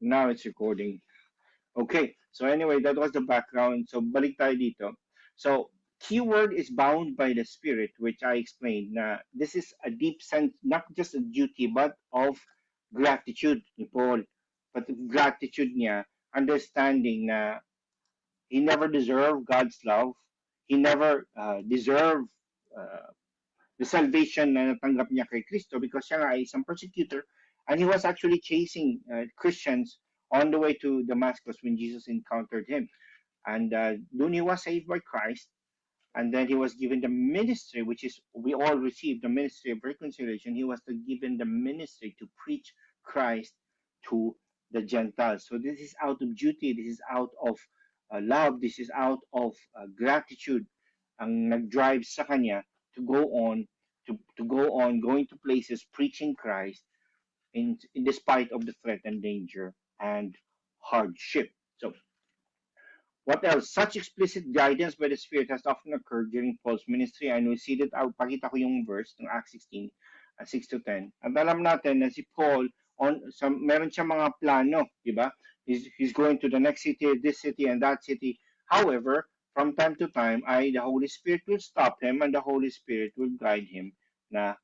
Now it's recording. Okay. So anyway, that was the background. So balik tayo dito. So keyword is bound by the spirit, which I explained. Na this is a deep sense, not just a duty, but of gratitude ni Paul. But gratitude niya, understanding na he never deserved God's love. He never deserved uh, the salvation na natanggap niya kay Kristo because siya nga ay isang persecutor and he was actually chasing Christians on the way to Damascus when Jesus encountered him. And then he was saved by Christ, and then he was given the ministry, which is we all received the ministry of reconciliation. He was given the ministry to preach Christ to the Gentiles. So this is out of duty. This is out of love. This is out of gratitude. Ang nag-drive sa kanya to go on, to go on going to places preaching Christ in despite of the threat and danger and hardship. So what else? Such explicit guidance by the Spirit has often occurred during Paul's ministry, and we see that, pakita ko yung verse ng Acts 16, 6 to 10. At alam natin na si Paul, meron siya mga plano, di ba? He's going to the next city, this city, and that city. However, from time to time, the Holy Spirit will stop him, and the Holy Spirit will guide him na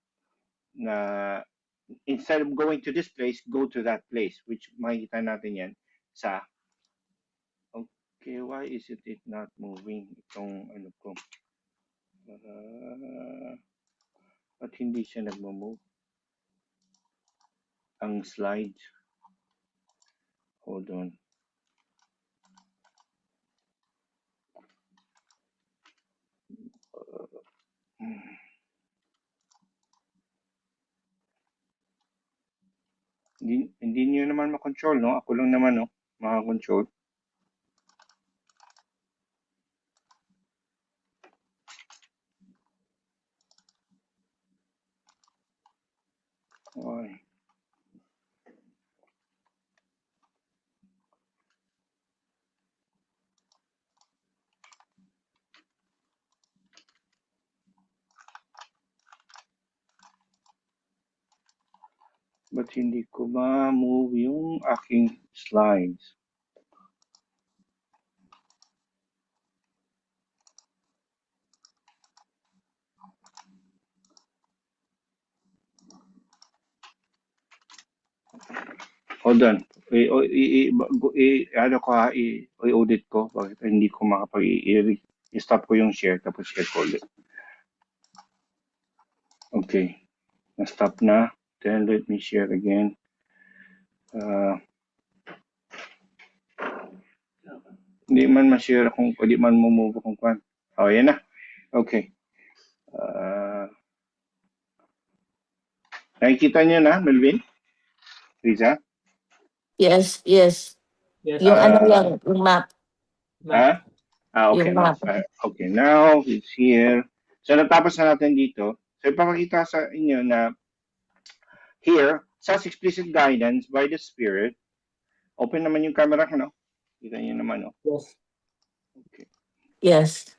instead of going to this place, go to that place, which makikita natin yan sa. Okay, why is it not moving itong ano ko? At hindi siya nagmo-move? Ang slide. Hold on. Hindi niyo naman makontrol, no? Ako lang naman, no? Makakontrol. Okay. Ba't hindi ko ma-move yung aking slides? Hold on. Ano ko i-audit ko. Bakit hindi ko i-stop ko yung share tapos share ko ulit. Okay. Na-stop na. Then let me share again. Hindi man ma-share kung hindi man move kung kwan. Oh, yan na. Okay. Nakikita niyo na, Melvin? Riza? Yes. Yung yung map. Ha? Okay. Yung map. Okay, now it's here. So natapos na natin dito. So ipapakita sa inyo na here, such explicit guidance by the Spirit. Open naman yung camera ko, no? Kita niyo naman, no? Yes. Okay. Yes.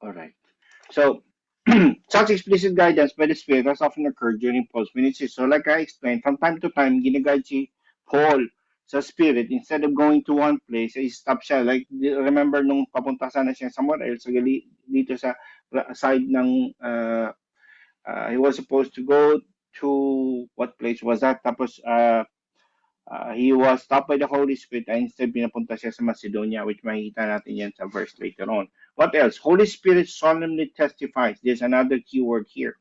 All right. So, such explicit guidance by the Spirit has often occurred during Paul's ministry. So, like I explained, from time to time, ginaguide si Paul sa Spirit. Instead of going to one place, ay stop siya. Like, remember nung papunta sana siya somewhere else, dito sa side ng, he was supposed to go to, what place was that? Tapos, he was stopped by the Holy Spirit and instead pinapunta siya sa Macedonia, which makikita natin yan sa verse later on. What else? Holy Spirit solemnly testifies. There's another key word here.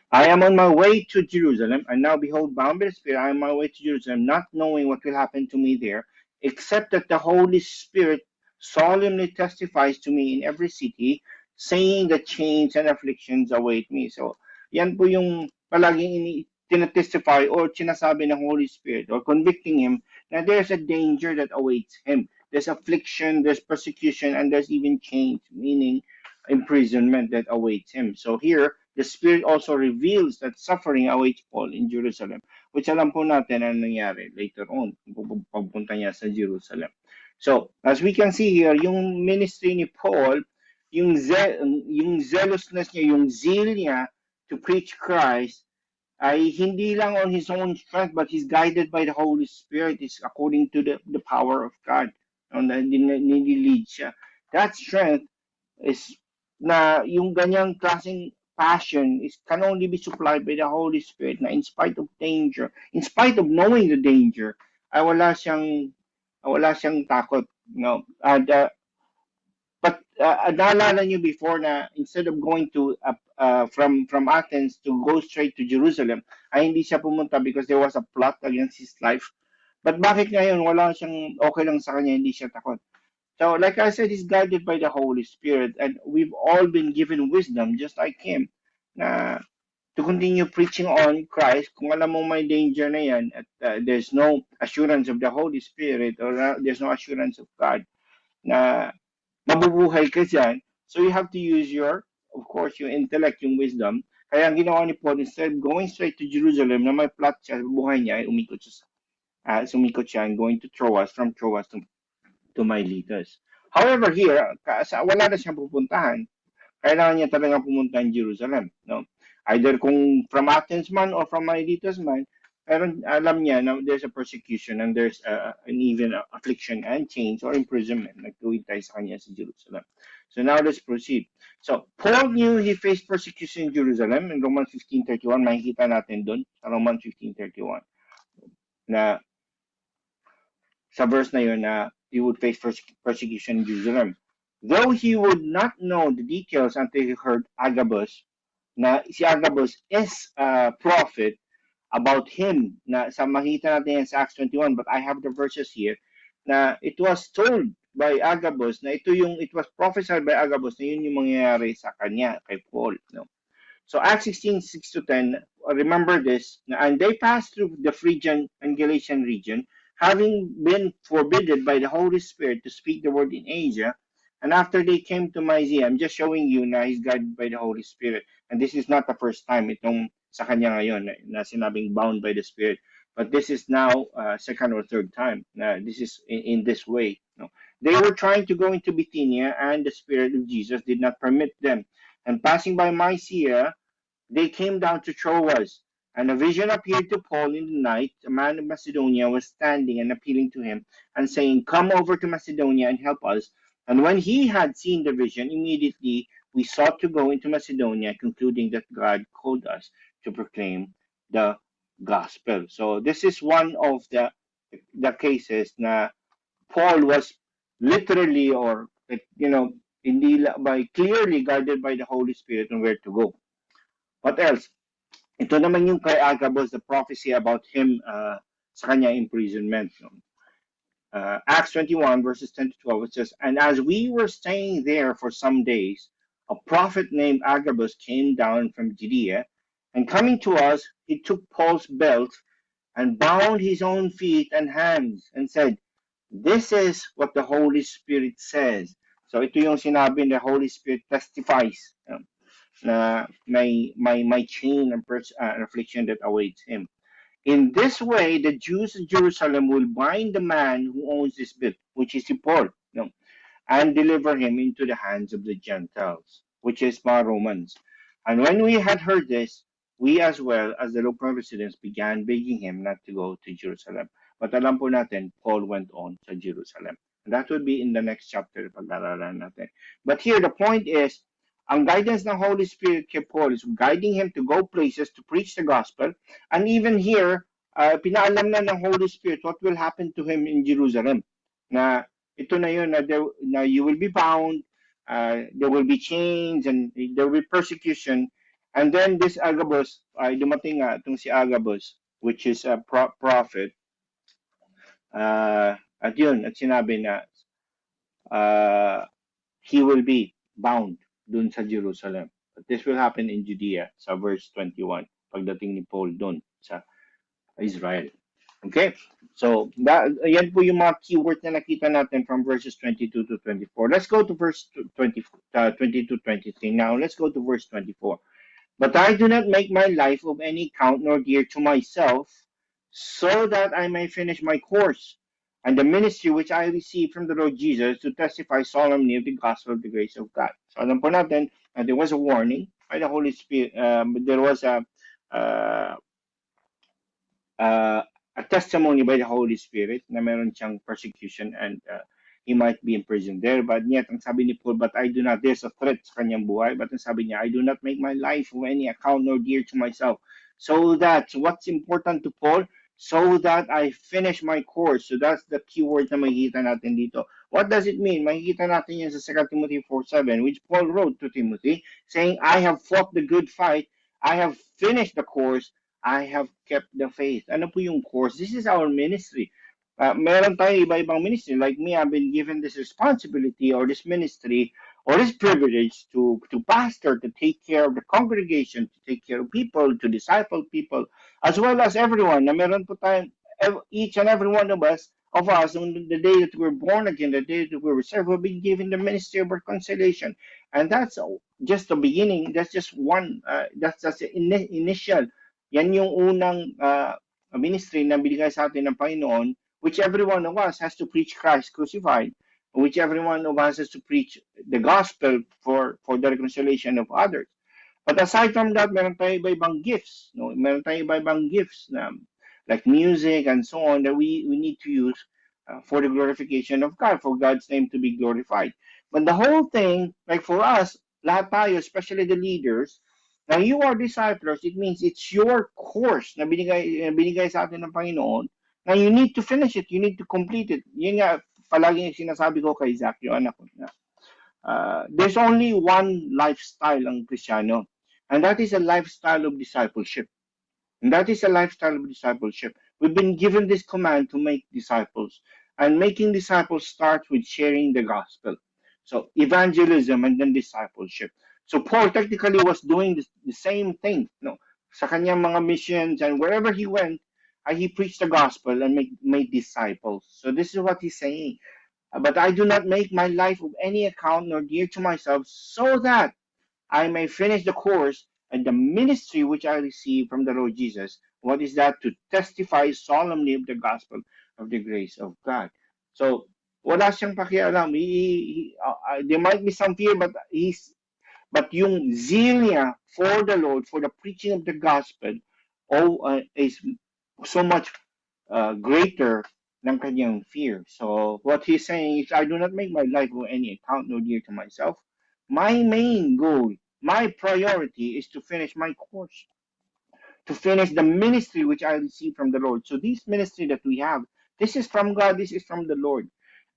I am on my way to Jerusalem, and now behold, bound by the Spirit, I am on my way to Jerusalem, not knowing what will happen to me there, except that the Holy Spirit solemnly testifies to me in every city, saying that chains and afflictions await me. So, yan po yung palaging tinatestify or sinasabi ng Holy Spirit or convicting him na there's a danger that awaits him. There's affliction, there's persecution, and there's even chains, meaning imprisonment that awaits him. So here, the Spirit also reveals that suffering awaits Paul in Jerusalem, which alam po natin ang nangyari later on, pagpunta niya sa Jerusalem. So, as we can see here, yung ministry ni Paul yung zealousness niya, yung zeal niya to preach Christ ay hindi lang on his own strength, but he's guided by the Holy Spirit. It's according to the power of God. And nililid siya. That strength is na yung ganyang klaseng passion is can only be supplied by the Holy Spirit na in spite of danger, in spite of knowing the danger, ay wala siyang takot. No? But naalala niyo before na instead of going to from Athens to go straight to Jerusalem, ay hindi siya pumunta because there was a plot against his life. But bakit ngayon wala siyang okay lang sa kanya, hindi siya takot? So like I said, he's guided by the Holy Spirit and we've all been given wisdom just like him na to continue preaching on Christ kung alam mo may danger na yan at there's no assurance of the Holy Spirit or there's no assurance of God na mabubuhay ka dyan. So you have to use of course, your intellect, yung wisdom. Kaya ang ginawa ni Paul, instead of going straight to Jerusalem na may plot siya, buhay niya, ay sumikot siya and going to Troas, from Troas to Miletus. However, here, wala na siyang pupuntahan. Kailangan niya talaga pumunta in Jerusalem. No? Either kung from Athens man or from Miletus man, pero alam niya na there's a persecution and there's an even affliction and change or imprisonment nagtuwintay sa kanya sa Jerusalem. So now let's proceed. So Paul knew he faced persecution in Jerusalem in Romans 15:31. Makikita natin doon sa Romans 15:31 na sa verse na yun na he would face persecution in Jerusalem. Though he would not know the details until he heard Agabus, na si Agabus is a prophet, about him na sa makita natin yan sa Acts 21, but I have the verses here na it was told by Agabus na it was prophesied by Agabus na yun yung mangyayari sa kanya kay Paul. No? So Acts 16:6-10, remember this, and they passed through the Phrygian and Galatian region, having been forbidden by the Holy Spirit to speak the word in Asia. And after they came to Mysia, I'm just showing you na he's guided by the Holy Spirit. And this is not the first time itong sa kanya ngayon na sinabing bound by the Spirit. But this is now second or third time. This is in this way. No? They were trying to go into Bithynia, and the Spirit of Jesus did not permit them. And passing by Mysia, they came down to Troas. And a vision appeared to Paul in the night. A man of Macedonia was standing and appealing to him and saying, "Come over to Macedonia and help us." And when he had seen the vision, immediately we sought to go into Macedonia, concluding that God called us to proclaim the gospel. So this is one of the cases na Paul was literally or by clearly guided by the Holy Spirit on where to go. What else? Ito naman yung kay Agabus, the prophecy about him sa kanya imprisonment. No? Acts 21 verses 10-12, it says, "And as we were staying there for some days, a prophet named Agabus came down from Judea, and coming to us, he took Paul's belt and bound his own feet and hands and said, 'This is what the Holy Spirit says.'" So ito yung sinabi the Holy Spirit testifies na may chain and affliction that awaits him. In this way, the Jews in Jerusalem will bind the man who owns this bit, which is Paul, and deliver him into the hands of the Gentiles, which is mga Romans. And when we had heard this, we as well as the local residents began begging him not to go to Jerusalem. But alam po natin, Paul went on to Jerusalem. And that would be in the next chapter pag-aralan natin. But here, the point is, ang guidance ng Holy Spirit kay Paul is guiding him to go places to preach the gospel. And even here, pinaalam na ng Holy Spirit what will happen to him in Jerusalem. Na ito na yun, na you will be bound, there will be chains, and there will be persecution. And then this Agabus, dumating nga itong si Agabus, which is a prophet. At sinabi na he will be bound dun sa Jerusalem. But this will happen in Judea sa verse 21 pagdating ni Paul dun sa Israel. Okay? So, yan po yung mga keywords na nakita natin from verses 22-24. Let's go to verse 22-23. Now, let's go to verse 24. "But I do not make my life of any count nor dear to myself, so that I may finish my course and the ministry which I received from the Lord Jesus to testify solemnly of the gospel of the grace of God. So alam po natin, there was a warning by the Holy Spirit. There was uh, uh, a testimony by the Holy Spirit na meron siyang persecution, and he might be in prison there. But yet, ang sabi ni Paul, but I do not, there's a threat sa kanyang buhay, but ang sabi niya, I do not make my life of any account nor dear to myself. So that, what's important to Paul? So that I finish my course. So that's the key word na makikita natin dito. What does it mean? Makikita natin yan sa 2 Timothy 4:7, which Paul wrote to Timothy, saying, I have fought the good fight, I have finished the course, I have kept the faith. Ano po yung course? This is our ministry. Meron tayo iba-ibang ministry. Like me, I've been given this responsibility or this ministry or this privilege to pastor, to take care of the congregation, to take care of people, to disciple people, as well as everyone. Na meron po tayo, each and every one of us, on the day that we're born again, the day that we're saved, we've been given the ministry of reconciliation. And that's just the beginning. That's just one, that's just the initial. Yan yung unang ministry na binigay sa atin ng Panginoon, which every one of us has to preach Christ crucified, which every one of us has to preach the gospel for the reconciliation of others. But aside from that, meron tayo iba-ibang gifts. No? Meron tayo iba-ibang gifts na, like music and so on, that we need to use for the glorification of God, for God's name to be glorified. But the whole thing, like for us, lahat tayo, especially the leaders, now you are disciples, it means it's your course na binigay sa atin ng Panginoon. Now you need to finish it, you need to complete it. Yun nga, palagi sinasabi ko kay Zach, yung anak ko na, there's only one lifestyle ang Kristiyano, and that is a lifestyle of discipleship. And that is a lifestyle of discipleship. We've been given this command to make disciples, and making disciples starts with sharing the gospel. So evangelism and then discipleship. So Paul technically was doing the same thing. No, sa kanyang mga missions and wherever he went, he preached the gospel and made disciples. So this is what he's saying. But I do not make my life of any account nor dear to myself, so that I may finish the course and the ministry which I received from the Lord Jesus. What is that? To testify solemnly of the gospel of the grace of God. So, wala siyang pakialam. There might be some fear, but yung zeal niya for the Lord, for the preaching of the gospel, is so much greater ng kanyang fear. So what he's saying is, I do not make my life of any account nor dear to myself. My main goal, my priority is to finish my course, to finish the ministry which I received from the Lord. So this ministry that we have, this is from God, this is from the Lord.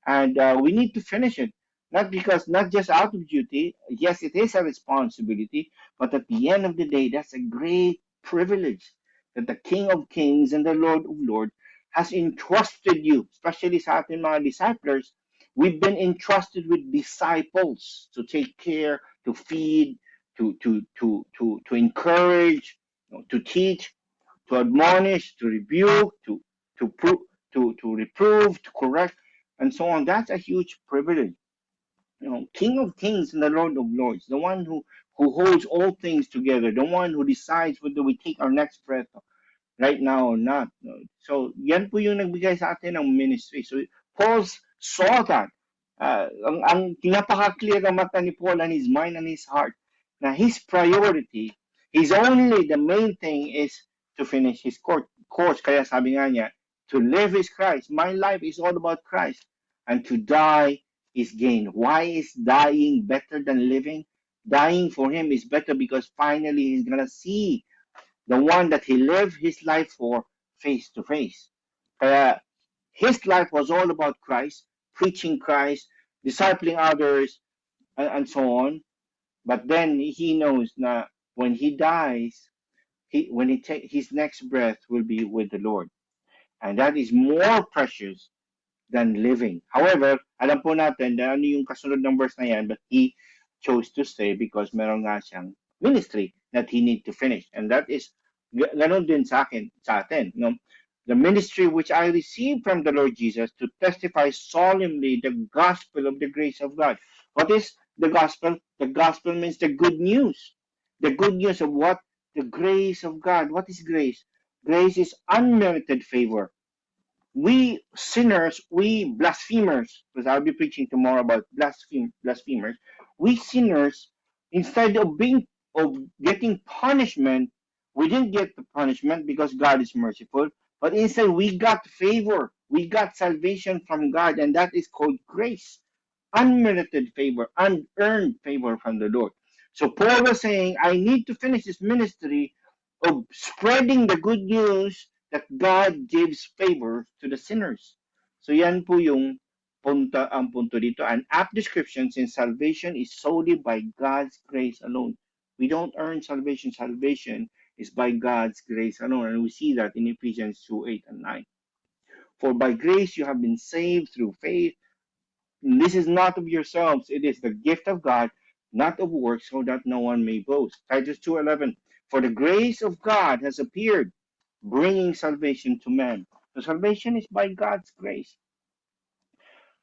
And we need to finish it. Not just out of duty. Yes, it is a responsibility, but at the end of the day, that's a great privilege that the King of Kings and the Lord of Lords has entrusted you, especially sa ating mga disciples. We've been entrusted with disciples to take care, to feed, to encourage, to teach, to admonish, to rebuke, to reprove, to correct, and so on. That's a huge privilege. King of Kings and the Lord of Lords, the one who holds all things together, the one who decides whether we take our next breath right now or not. So, yan po yung nagbigay sa atin ng ministry. So, Paul saw that. Ang pinapaka-clear ng mata ni Paul and his mind and his heart na his priority, the main thing is to finish his course. Kaya sabi nga niya, to live is Christ. My life is all about Christ. And to die is gain. Why is dying better than living? Dying for him is better because finally he's going to see the one that he lived his life for face to face. His life was all about Christ, preaching Christ, discipling others, and so on. But then he knows that when he dies, his next breath will be with the Lord. And that is more precious than living. However, alam po natin na ano yung kasunod ng verse na yan, but he chose to stay because meron nga siyang ministry that he need to finish. And that is, ganon din sa atin. No? The ministry which I received from the Lord Jesus to testify solemnly the gospel of the grace of God. What is the gospel? The gospel means the good news. The good news of what? The grace of God. What is grace? Grace is unmerited favor. We sinners, we blasphemers, because I'll be preaching tomorrow about blasphemers. We sinners, instead of getting punishment, we didn't get the punishment because God is merciful, but instead we got favor. We got salvation from God, and that is called grace. Unmerited favor, unearned favor from the Lord. So Paul was saying, I need to finish this ministry of spreading the good news that God gives favor to the sinners. So yan po yung ang punto dito. An apt description, since salvation is solely by God's grace alone. We don't earn salvation. Salvation is by God's grace alone. And we see that in Ephesians 2:8 and 9. For by grace you have been saved through faith. This is not of yourselves. It is the gift of God, not of works, so that no one may boast. Titus 2:11. For the grace of God has appeared, bringing salvation to men. So salvation is by God's grace.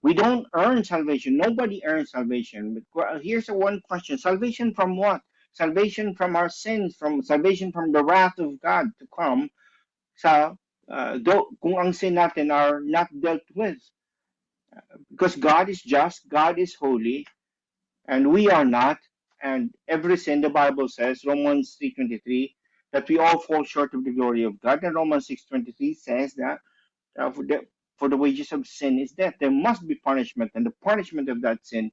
We don't earn salvation. Nobody earns salvation. But here's a one question: salvation from what? Salvation from our sins, from salvation from the wrath of God to come. Sa kung ang sin natin are not dealt with, because God is just, God is holy, and we are not. And every sin, the Bible says, Romans 3:23, that we all fall short of the glory of God. And Romans 6:23 says that uh, for, the, for the wages of sin is death. There must be punishment, and the punishment of that sin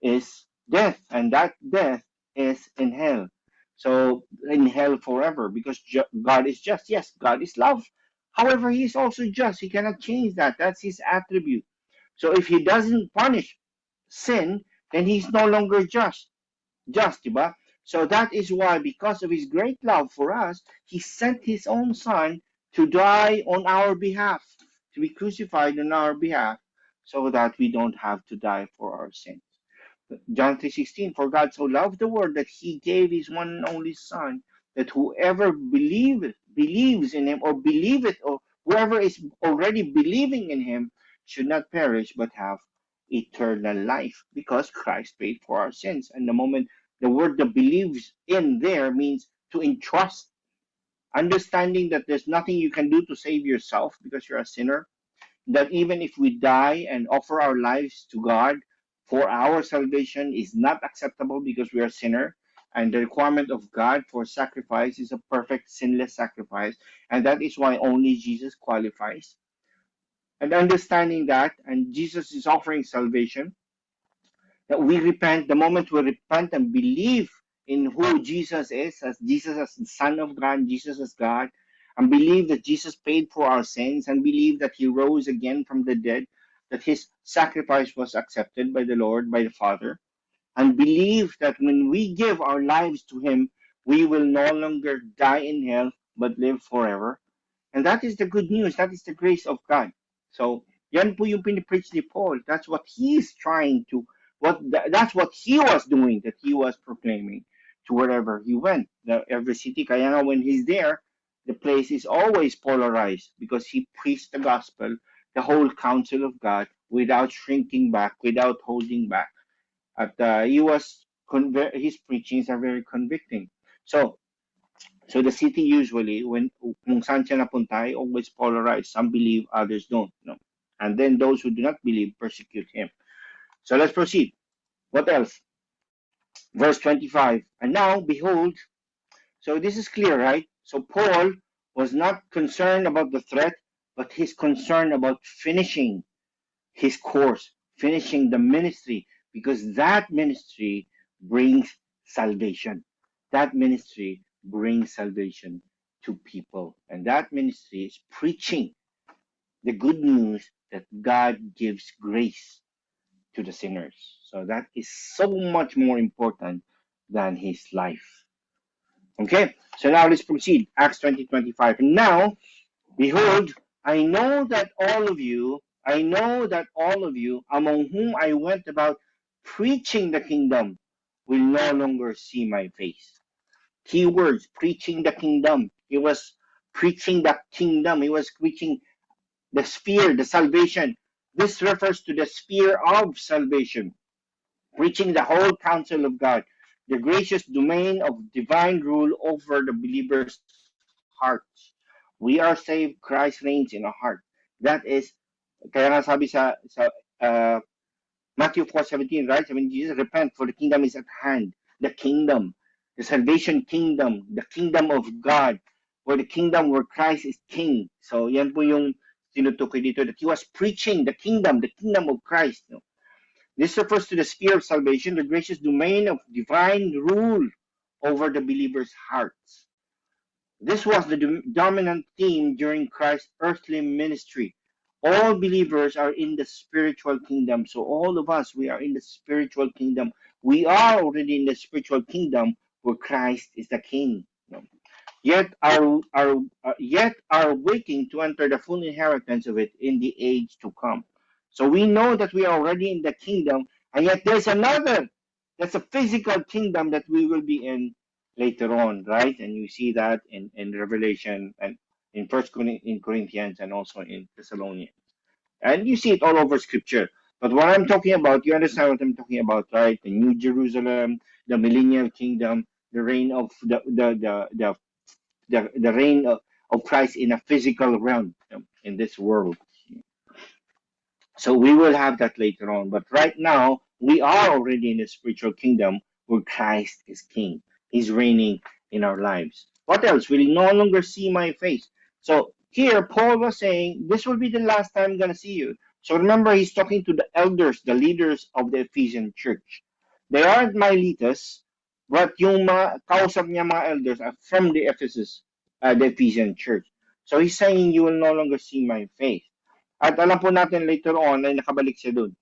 is death, and that death is in hell. So in hell forever, because God is just. Yes, God is love. However, He is also just. He cannot change that. That's His attribute. So if He doesn't punish sin, then He's no longer just, diba? So that is why, because of His great love for us, He sent His own Son to die on our behalf, to be crucified on our behalf, so that we don't have to die for our sins. John 3:16, for God so loved the world that He gave His one and only Son, that whoever believes in Him, or believeth, or whoever is already believing in Him, should not perish but have eternal life, because Christ paid for our sins. And the moment the word that believes in there means to entrust, understanding that there's nothing you can do to save yourself because you're a sinner, that even if we die and offer our lives to God for our salvation is not acceptable because we are a sinner. And the requirement of God for sacrifice is a perfect, sinless sacrifice. And that is why only Jesus qualifies. And understanding that, and Jesus is offering salvation, that we repent, the moment we repent and believe in who Jesus is, as Jesus as the Son of God, Jesus as God, and believe that Jesus paid for our sins, and believe that He rose again from the dead, that His sacrifice was accepted by the Lord, by the Father, and believe that when we give our lives to Him, we will no longer die in hell, but live forever. And that is the good news. That is the grace of God. So, yan po yung pinipreach ni Paul. That's what he's trying to, that's what he was doing, that he was proclaiming to wherever he went. Every city, kaya nga when he's there, the place is always polarized because he preached the gospel, the whole counsel of God, without shrinking back, without holding back. At his preachings are very convicting. So the city usually, when kung saan siya napunta, always polarized. Some believe, others don't. No? And then those who do not believe persecute him. So let's proceed. What else? Verse 25. And now, behold, so this is clear, right? So Paul was not concerned about the threat, but he's concerned about finishing his course, finishing the ministry, because that ministry brings salvation. That ministry brings salvation to people. And that ministry is preaching the good news that God gives grace to the sinners. So that is so much more important than his life. Okay, so now let's proceed. Acts 20:25. And now, behold, I know that all of you, among whom I went about preaching the kingdom, will no longer see my face. Key words, preaching the kingdom. He was preaching the kingdom. He was preaching the sphere, the salvation. This refers to the sphere of salvation, preaching the whole counsel of God, the gracious domain of divine rule over the believer's hearts. We are saved, Christ reigns in our heart. That is, kaya nga sabi sa Matthew 4:17, right? I mean, Jesus, repent, for the kingdom is at hand. The kingdom, the salvation kingdom, the kingdom of God, where the kingdom where Christ is king. So, yan po yung tinutukoy dito, that he was preaching the kingdom of Christ. No? This refers to the sphere of salvation, the gracious domain of divine rule over the believer's hearts. This was the dominant theme during Christ's earthly ministry. All believers are in the spiritual kingdom. So all of us, we are in the spiritual kingdom. We are already in the spiritual kingdom where Christ is the king. Yet are waiting to enter the full inheritance of it in the age to come. So we know that we are already in the kingdom, and yet there's another. That's a physical kingdom that we will be in later on, right? And you see that in Revelation and in in Corinthians and also in Thessalonians. And you see it all over Scripture. But what I'm talking about, you understand what I'm talking about, right? The New Jerusalem, the millennial kingdom, the reign of the reign of Christ in a physical realm in this world. So we will have that later on. But right now, we are already in the spiritual kingdom where Christ is king. He's reigning in our lives. What else? Will no longer see my face. So here, Paul was saying, this will be the last time I'm going to see you. So remember, he's talking to the elders, the leaders of the Ephesian church. They aren't Miletus, but yung kausap niya mga elders are from the the Ephesian church. So he's saying, you will no longer see my face. At alam po natin later on ay nakabalik siya dun.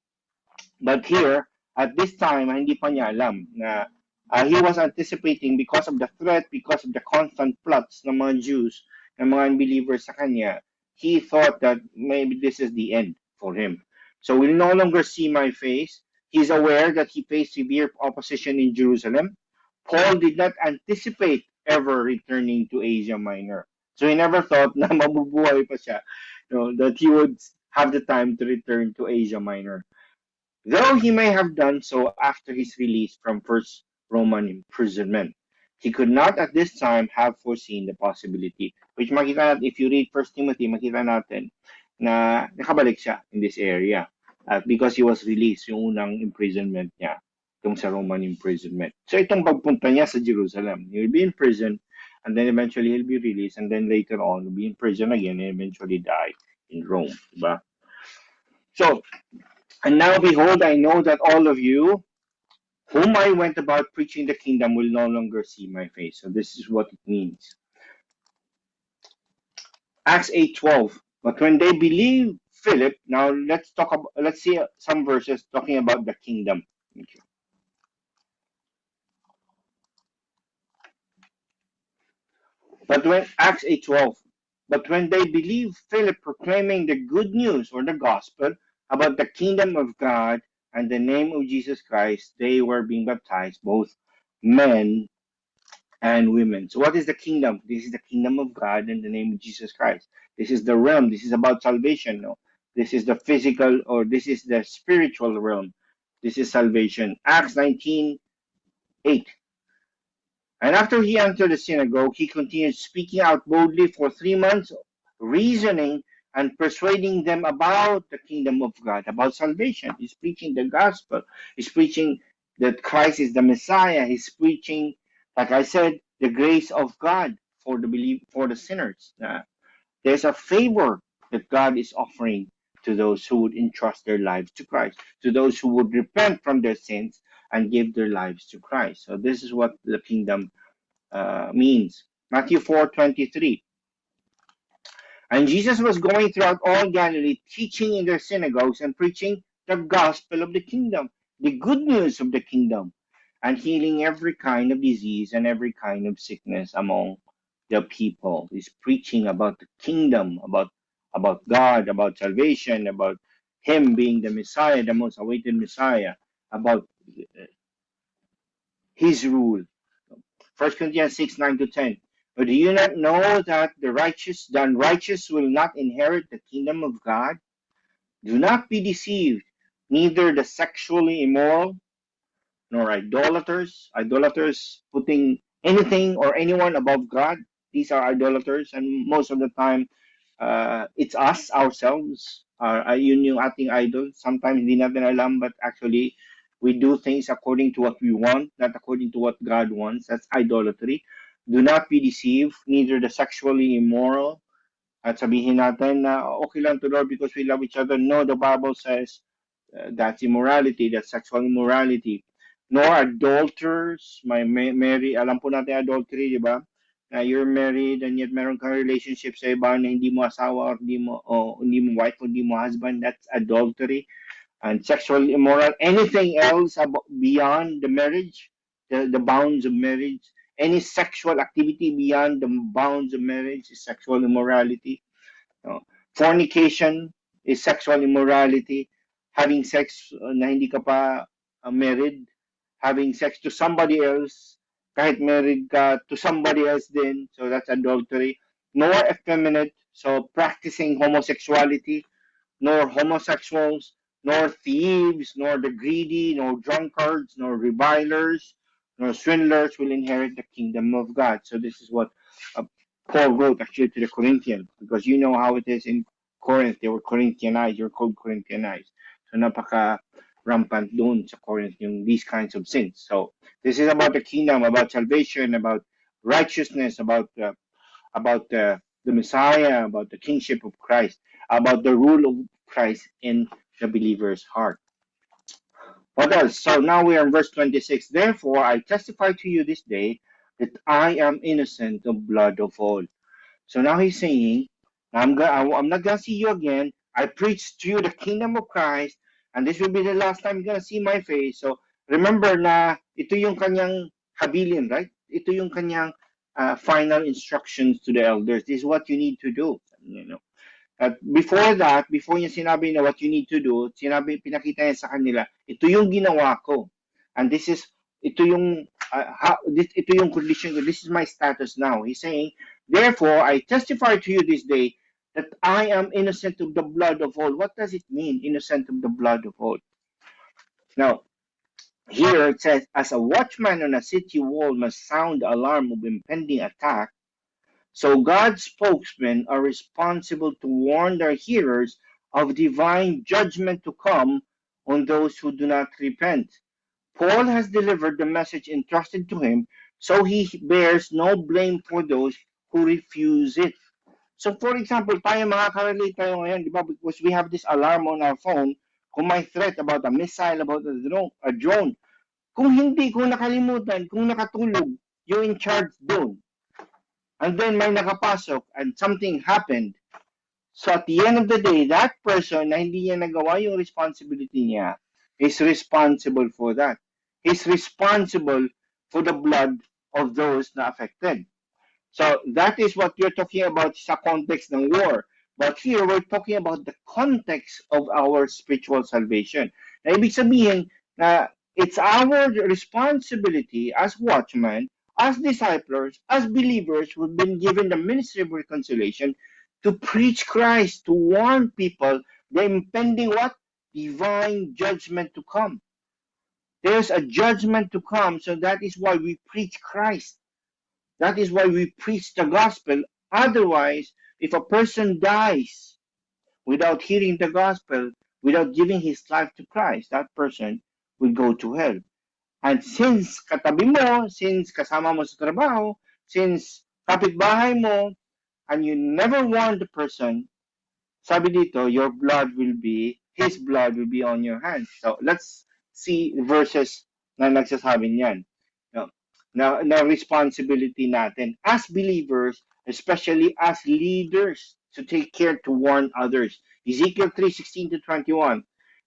But here, at this time, hindi pa niya alam na he was anticipating because of the threat, because of the constant plots ng mga Jews, ng mga unbelievers sa kanya, he thought that maybe this is the end for him. So we'll no longer see my face. He's aware that he faced severe opposition in Jerusalem. Paul did not anticipate ever returning to Asia Minor. So he never thought na mabubuhay pa siya, that he would have the time to return to Asia Minor. Though he may have done so after his release from first Roman imprisonment. He could not at this time have foreseen the possibility, which makita natin, if you read First Timothy, makita natin na nakabalik siya in this area because he was released yung unang imprisonment niya, yung sa Roman imprisonment. So itong pagpunta niya sa Jerusalem, he'll be in prison, and then eventually he'll be released, and then later on, he'll be in prison again, and eventually die in Rome. Diba? So, and now behold, I know that all of you whom I went about preaching the kingdom will no longer see my face. So this is what it means. Acts 8:12. But when they believed Philip, now let's see some verses talking about the kingdom. Okay. But when Acts 8:12. But when they believed Philip proclaiming the good news or the gospel about the kingdom of God and the name of Jesus Christ, they were being baptized, both men and women. So what is the kingdom? This is the kingdom of God in the name of Jesus Christ. This is the realm. This is about salvation. No? This is the physical, or this is the spiritual realm. This is salvation. Acts 19:8. And after he entered the synagogue, he continued speaking out boldly for 3 months, reasoning and persuading them about the kingdom of God, about salvation. He's preaching the gospel. He's preaching that Christ is the Messiah. He's preaching, like I said, the grace of God for the sinners. There's a favor that God is offering to those who would entrust their lives to Christ, to those who would repent from their sins and give their lives to Christ. So this is what the kingdom means. Matthew 4:23. And Jesus was going throughout all Galilee, teaching in their synagogues and preaching the gospel of the kingdom, the good news of the kingdom, and healing every kind of disease and every kind of sickness among the people. He's preaching about the kingdom, about God, about salvation, about him being the Messiah, the most awaited Messiah, about his rule. 1 Corinthians 6:9-10. But do you not know that the unrighteous will not inherit the kingdom of God? Do not be deceived, neither the sexually immoral, nor idolaters putting anything or anyone above God. These are idolaters, and most of the time, it's us, ourselves. Yun yung ating idol. Sometimes hindi natin alam, but actually, we do things according to what we want, not according to what God wants. That's idolatry. Do not be deceived, neither the sexually immoral. At sabihin natin na okay lang to Lord because we love each other. No, the Bible says that's immorality, that's sexual immorality. Nor adulterers, marry, alam po natin adultery, di ba? Na you're married and yet meron kang relationship sa iba na hindi mo asawa or hindi mo wife or hindi mo husband, that's adultery. And sexual immoral, anything else beyond the marriage, the bounds of marriage, any sexual activity beyond the bounds of marriage is sexual immorality. No? Fornication is sexual immorality. Having sex na hindi ka pa married, having sex to somebody else, kahit married ka to somebody else din, so that's adultery. Nor effeminate, so practicing homosexuality, nor homosexuals, nor thieves, nor the greedy, nor drunkards, nor revilers, nor swindlers will inherit the kingdom of God. So this is what uh, Paul wrote actually to the Corinthians, because you know how it is in Corinth. They were Corinthianized. You're called Corinthianized. So napaka rampant doon sa Corinth yung these kinds of sins. So this is about the kingdom, about salvation, about righteousness, about the Messiah, about the kingship of Christ, about the rule of Christ in the believer's heart. What else? So now we are in verse 26. Therefore, I testify to you this day that I am innocent of blood of all. So now he's saying, I'm not going to see you again. I preach to you the kingdom of Christ, and this will be the last time you're going to see my face. So remember na ito yung kanyang habilin, right? Ito yung kanyang final instructions to the elders. This is what you need to do. You know. Before that, before niya sinabi na what you need to do, pinakita niya sa kanila, ito yung ginawa ko. And this is, ito yung condition, this is my status now. He's saying, therefore, I testify to you this day that I am innocent of the blood of all. What does it mean, innocent of the blood of all? Now, here it says, as a watchman on a city wall must sound the alarm of impending attack, so God's spokesmen are responsible to warn their hearers of divine judgment to come on those who do not repent. Paul has delivered the message entrusted to him, so he bears no blame for those who refuse it. So for example, tayo makaka-relate tayo ngayon, di ba? Because we have this alarm on our phone kung may threat about a missile, about a drone. Kung nakalimutan, kung nakatulog, you're in charge doon. And then may nakapasok and something happened. So at the end of the day, that person na hindi niya nagawa yung responsibility niya is responsible for that. He's responsible for the blood of those na affected. So that is what you're talking about sa context ng war. But here, we're talking about the context of our spiritual salvation. Na ibig sabihin na it's our responsibility as watchmen, as disciples, as believers who've been given the ministry of reconciliation to preach Christ, to warn people the impending what? Divine judgment to come. There's a judgment to come, so that is why we preach Christ. That is why we preach the gospel. Otherwise, if a person dies without hearing the gospel, without giving his life to Christ, that person will go to hell. And since katabi mo, since kasama mo sa trabaho, since kapitbahay mo, and you never warn the person, sabi dito, his blood will be on your hands. So let's see verses na nagsasabi niyan. Na responsibility natin as believers, especially as leaders, to take care to warn others. Ezekiel 3:16 to 21.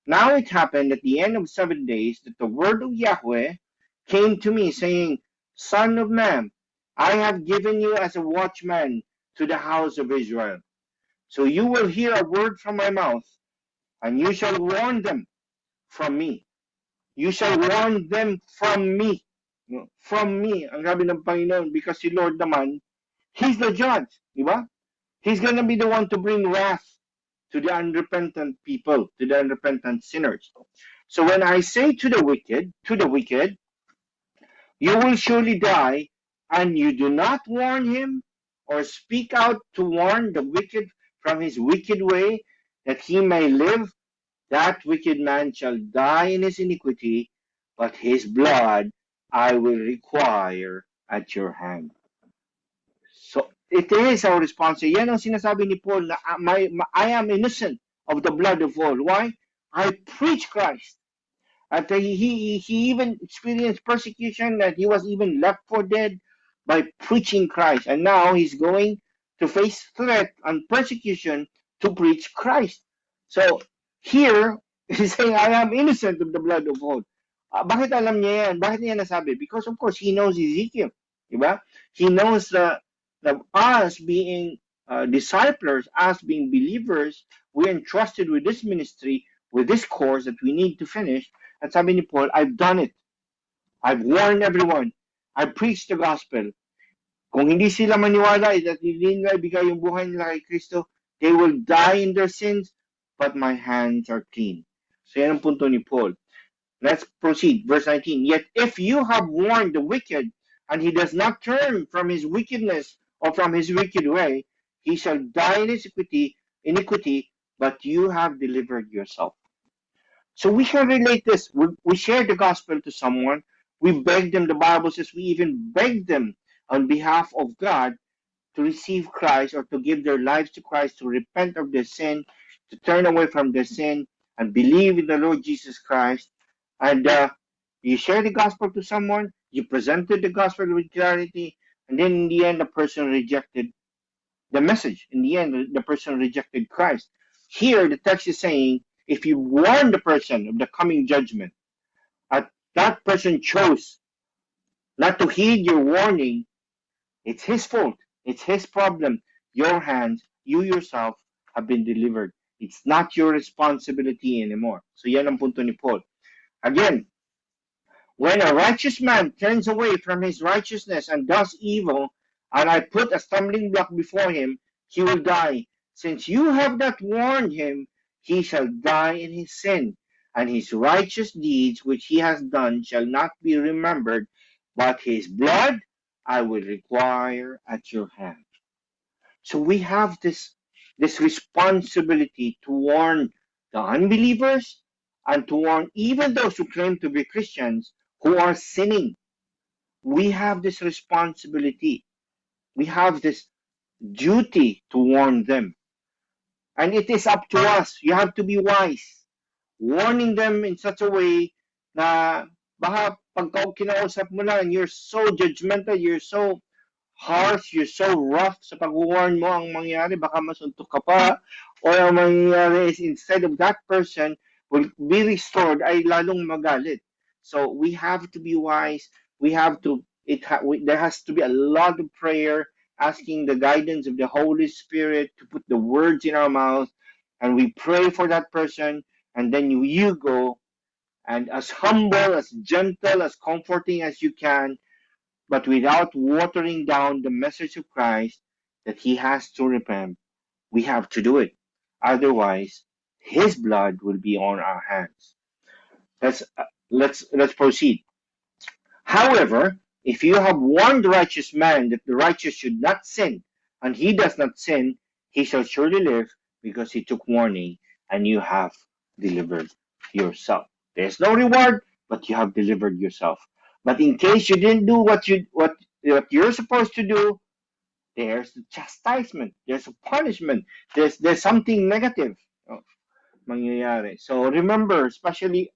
Now it happened at the end of 7 days that the word of Yahweh came to me, saying, Son of man, I have given you as a watchman to the house of Israel. So you will hear a word from my mouth, and you shall warn them from me. You shall warn them from me. From me. Ang sabi ng Panginoon, because si Lord naman, He's the judge. Di ba? He's gonna be the one to bring wrath to the unrepentant people, to the unrepentant sinners. So when I say to the wicked, you will surely die, and you do not warn him or speak out to warn the wicked from his wicked way, that he may live, that wicked man shall die in his iniquity, but his blood I will require at your hand. So it is our responsibility. Yan ang sinasabi ni Paul na I am innocent of the blood of all. Why? I preach Christ. At he even experienced persecution, that he was even left for dead by preaching Christ. And now he's going to face threat and persecution to preach Christ. So here, he's saying, I am innocent of the blood of all. Bakit alam niya yan? Bakit niya nasabi? Because of course, he knows Ezekiel. Diba? He knows that us being disciples, us being believers, we're entrusted with this ministry, with this course that we need to finish. At sabi ni Paul, I've done it. I've warned everyone. I've preached the gospel. Kung hindi sila maniwala at hindi nila ibigay yung buhay nila kay Kristo, they will die in their sins, but my hands are clean. So yan ang punto ni Paul. Let's proceed. Verse 19. Yet if you have warned the wicked, and he does not turn from his wickedness or from his wicked way, he shall die in his iniquity, but you have delivered yourself. So we can relate this. We share the gospel to someone. We beg them. The Bible says we even beg them on behalf of God to receive Christ or to give their lives to Christ, to repent of their sin, to turn away from their sin and believe in the Lord Jesus Christ. And you share the gospel to someone, you presented the gospel with clarity, and then in the end, the person rejected the message. In the end, the person rejected Christ. Here, the text is saying, if you warn the person of the coming judgment, that person chose not to heed your warning, it's his fault. It's his problem. Your hands, you yourself, have been delivered. It's not your responsibility anymore. So yan ang punto ni Paul. Again, when a righteous man turns away from his righteousness and does evil, and I put a stumbling block before him, he will die. Since you have not warned him, he shall die in his sin, and his righteous deeds which he has done shall not be remembered, but his blood I will require at your hand. So we have this responsibility to warn the unbelievers and to warn even those who claim to be Christians who are sinning. We have this responsibility. We have this duty to warn them. And it is up to us. You have to be wise. Warning them in such a way na baka pagka kinausap mo lang, you're so judgmental, you're so harsh, you're so rough sa pag-warn mo, ang mangyari, baka masuntok ka pa, or ang mangyari is instead of that person will be restored, ay lalong magalit. So we have to be wise. We have to, there has to be a lot of prayer, asking the guidance of the Holy Spirit to put the words in our mouth, and we pray for that person, and then you go, and as humble, as gentle, as comforting as you can, but without watering down the message of Christ that he has to repent. We have to do it. Otherwise, his blood will be on our hands. Let's proceed. However, if you have warned the righteous man that the righteous should not sin, and he does not sin, he shall surely live, because he took warning, and you have delivered yourself. There's no reward, but you have delivered yourself. But in case you didn't do what you're supposed to do, there's the chastisement, there's a punishment, there's something negative mangyayari. So remember, especially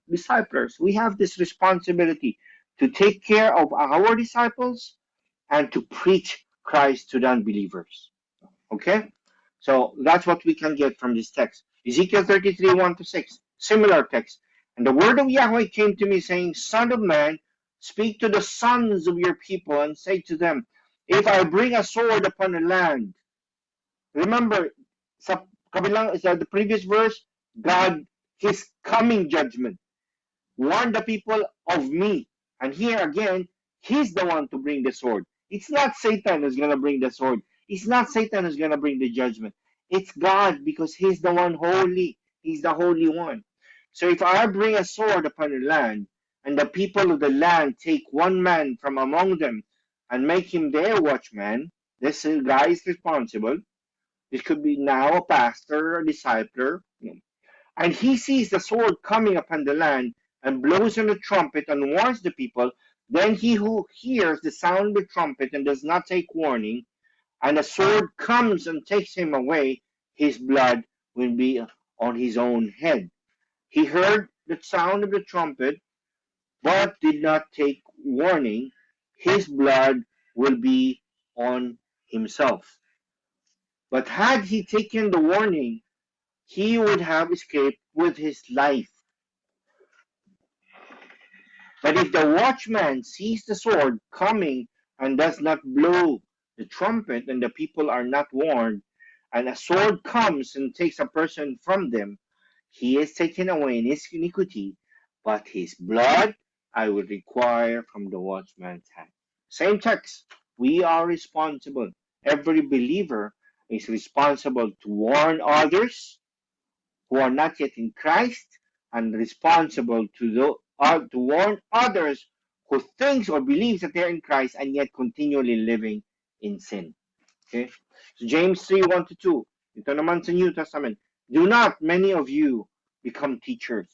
disciples, we have this responsibility to take care of our disciples and to preach Christ to the unbelievers. Okay? So that's what we can get from this text. Ezekiel 33, 1-6, similar text. And the word of Yahweh came to me, saying, Son of man, speak to the sons of your people and say to them, if I bring a sword upon the land. Remember, sa the previous verse, God, his coming judgment. Warn the people of me. And here again, he's the one to bring the sword. It's not Satan who's going to bring the sword. It's not Satan who's going to bring the judgment. It's God, because he's the one holy. He's the Holy One. So if I bring a sword upon the land, and the people of the land take one man from among them and make him their watchman, this guy is responsible. This could be now a pastor, a discipler, and he sees the sword coming upon the land and blows on the trumpet and warns the people. Then he who hears the sound of the trumpet and does not take warning, and a sword comes and takes him away, his blood will be on his own head. He heard the sound of the trumpet, but did not take warning. His blood will be on himself. But had he taken the warning, he would have escaped with his life. But if the watchman sees the sword coming and does not blow the trumpet, and the people are not warned, and a sword comes and takes a person from them, he is taken away in his iniquity, but his blood I will require from the watchman's hand. Same text. We are responsible. Every believer is responsible to warn others who are not yet in Christ, and responsible to warn others who thinks or believes that they're in Christ and yet continually living in sin. Okay? So James 3:1 to 2. Ito naman sa New Testament. Do not many of you become teachers,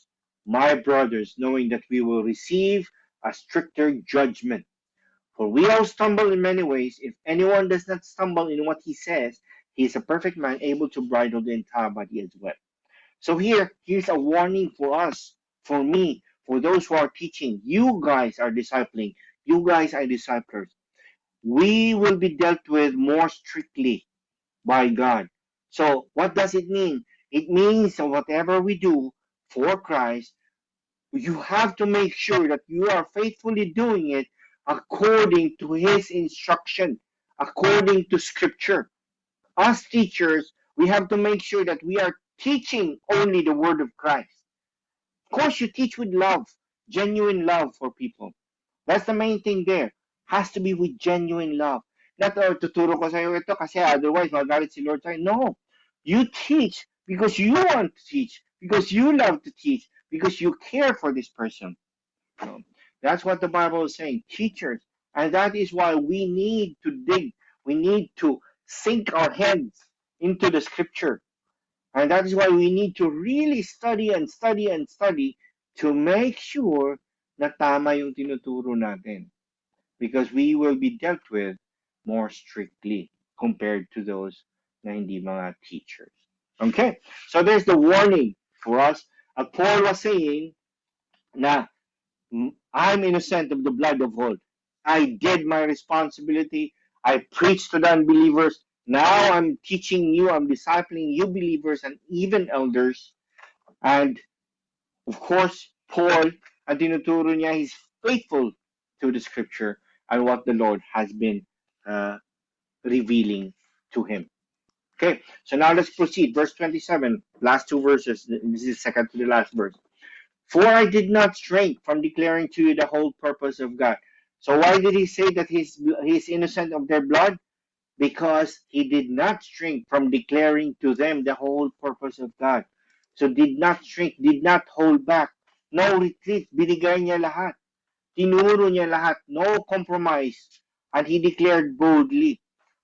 my brothers, knowing that we will receive a stricter judgment. For we all stumble in many ways. If anyone does not stumble in what he says, he is a perfect man, able to bridle the entire body as well. So here's a warning for us, for me, for those who are teaching. You guys are discipling. You guys are disciplers. We will be dealt with more strictly by God. So what does it mean? It means that whatever we do for Christ, you have to make sure that you are faithfully doing it according to His instruction, according to Scripture. Us teachers, we have to make sure that we are teaching only the word of Christ. Of course, you teach with love, genuine love for people. That's the main thing there. Has to be with genuine love. Not, tuturo ko sa'yo ito kasi otherwise magalit si Lord sa'yo. No. You teach because you want to teach, because you love to teach, because you care for this person. So, that's what the Bible is saying. Teachers. And that is why we need to dig. We need to sink our heads into the scripture. And that is why we need to really study and study and study to make sure na tama yung tinuturo natin. Because we will be dealt with more strictly compared to those na hindi mga teachers. Okay? So there's the warning for us. Paul was saying na I'm innocent of the blood of all. I did my responsibility. I preached to the unbelievers. Now I'm teaching you, I'm discipling you believers and even elders. And of course, Paul, ang tinuturo niya, he's faithful to the scripture and what the Lord has been revealing to him. Okay, so now let's proceed. Verse 27, last two verses. This is second to the last verse. For I did not shrink from declaring to you the whole purpose of God. So why did he say that he's innocent of their blood? Because he did not shrink from declaring to them the whole purpose of God. So did not shrink, did not hold back. No retreat, binigay niya lahat. Tinuro niya lahat, no compromise. And he declared boldly.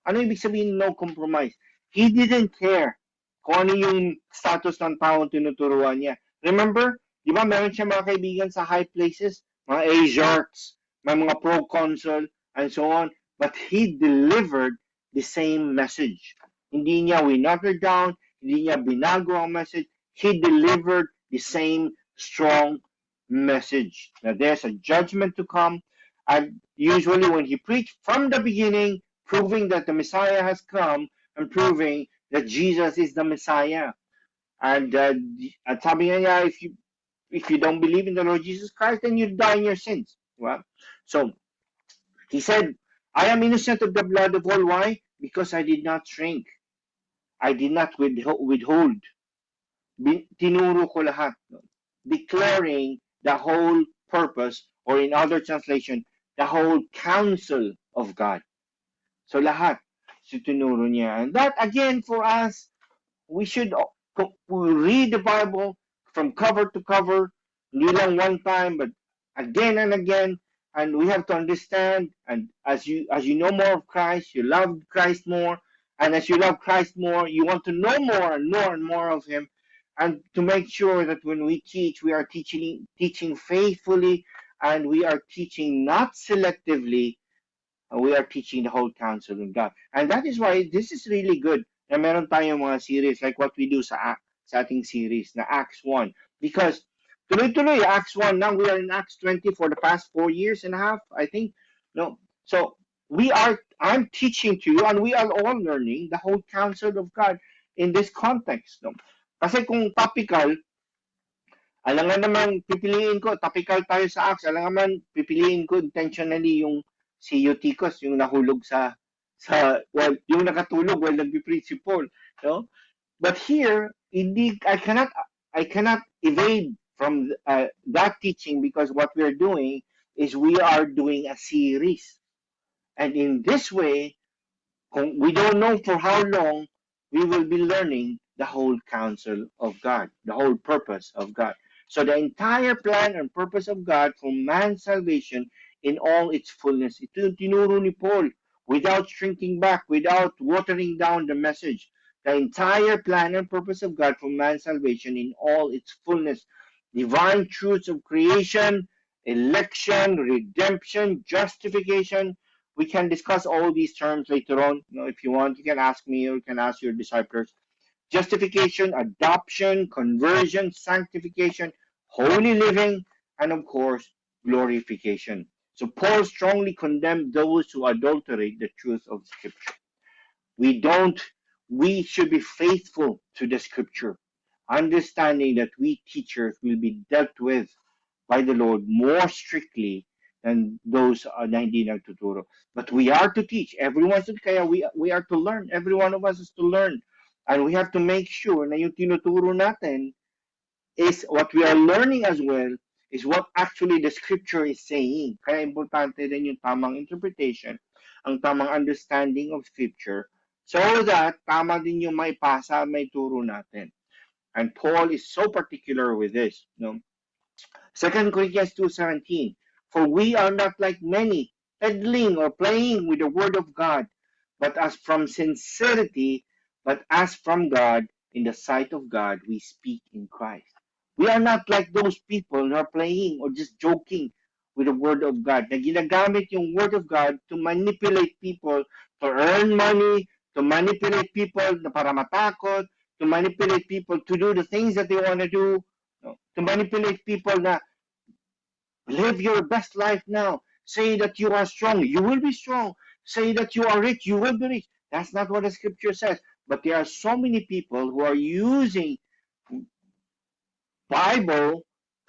Ano ibig sabihin no compromise? He didn't care kung ano yung status ng taong tinuturuan niya. Remember, di ba meron siya mga kaibigan sa high places, mga Asiarchs, may mga proconsul, and so on. But he delivered the same message. Hindi niya winottered down, hindi niya binago ang message. He delivered the same strong message. That there's a judgment to come. And usually when he preached from the beginning, proving that the Messiah has come and proving that Jesus is the Messiah. And sabi niya, if you don't believe in the Lord Jesus Christ, then you die in your sins. Well, so he said, I am innocent of the blood of all. Why? Because I did not shrink. I did not withhold. Tinuro ko lahat. Declaring the whole purpose, or in other translation, the whole counsel of God. So lahat, tinuro niya. And that, again, for us, we should read the Bible from cover to cover, hindi lang one time, but again and again. And we have to understand, and as you know more of Christ, you love Christ more, And as you love Christ more, you want to know more and more and more of Him, and to make sure that when we teach, we are teaching faithfully, and we are teaching not selectively, we are teaching the whole counsel of God. And that is why this is really good na meron tayong mga series like what we do sa ating series na Acts 1. Because tuloy-tuloy, Acts 1, now we are in Acts 20 for the past 4 years and a half, I think. No? So I'm teaching to you and we are all learning the whole counsel of God in this context. No? Kasi kung topical, alangan naman pipiliin ko, topical tayo sa Acts, alangan naman pipiliin ko intentionally yung si Eutychus, yung nahulog well, yung nakatulog while nagpi-preach si Paul, no? But here, hindi, I cannot evade from that teaching, because what we're doing is we are doing a series. And in this way, we don't know for how long we will be learning the whole counsel of God, the whole purpose of God. So the entire plan and purpose of God for man's salvation in all its fullness. Ito yung tinuro ni Paul without shrinking back, without watering down the message. The entire plan and purpose of God for man's salvation in all its fullness. Divine truths of creation, election, redemption, justification. We can discuss all these terms later on. If you want, you can ask me or you can ask your disciples. Justification, adoption, conversion, sanctification, holy living, and of course, glorification. So Paul strongly condemned those who adulterate the truth of Scripture. We should be faithful to the Scripture, understanding that we teachers will be dealt with by the Lord more strictly than those na hindi nagtuturo. But we are to teach. Kaya we are to learn. Every one of us is to learn. And we have to make sure na yung tinuturo natin is what we are learning as well, is what actually the Scripture is saying. Kaya importante din yung tamang interpretation, ang tamang understanding of Scripture, so that tama din yung may pasa, may turo natin. And Paul is so particular with this. No? 2 Corinthians 2:17, for we are not like many, peddling or playing with the word of God, but as from sincerity, but as from God, in the sight of God, we speak in Christ. We are not like those people who are playing or just joking with the word of God. Na ginagamit yung word of God to manipulate people, to earn money, to manipulate people na para matakot, to manipulate people to do the things that they want to do, to manipulate people na live your best life now. Say that you are strong, you will be strong. Say that you are rich, you will be rich. That's not what the Scripture says. But there are so many people who are using Bible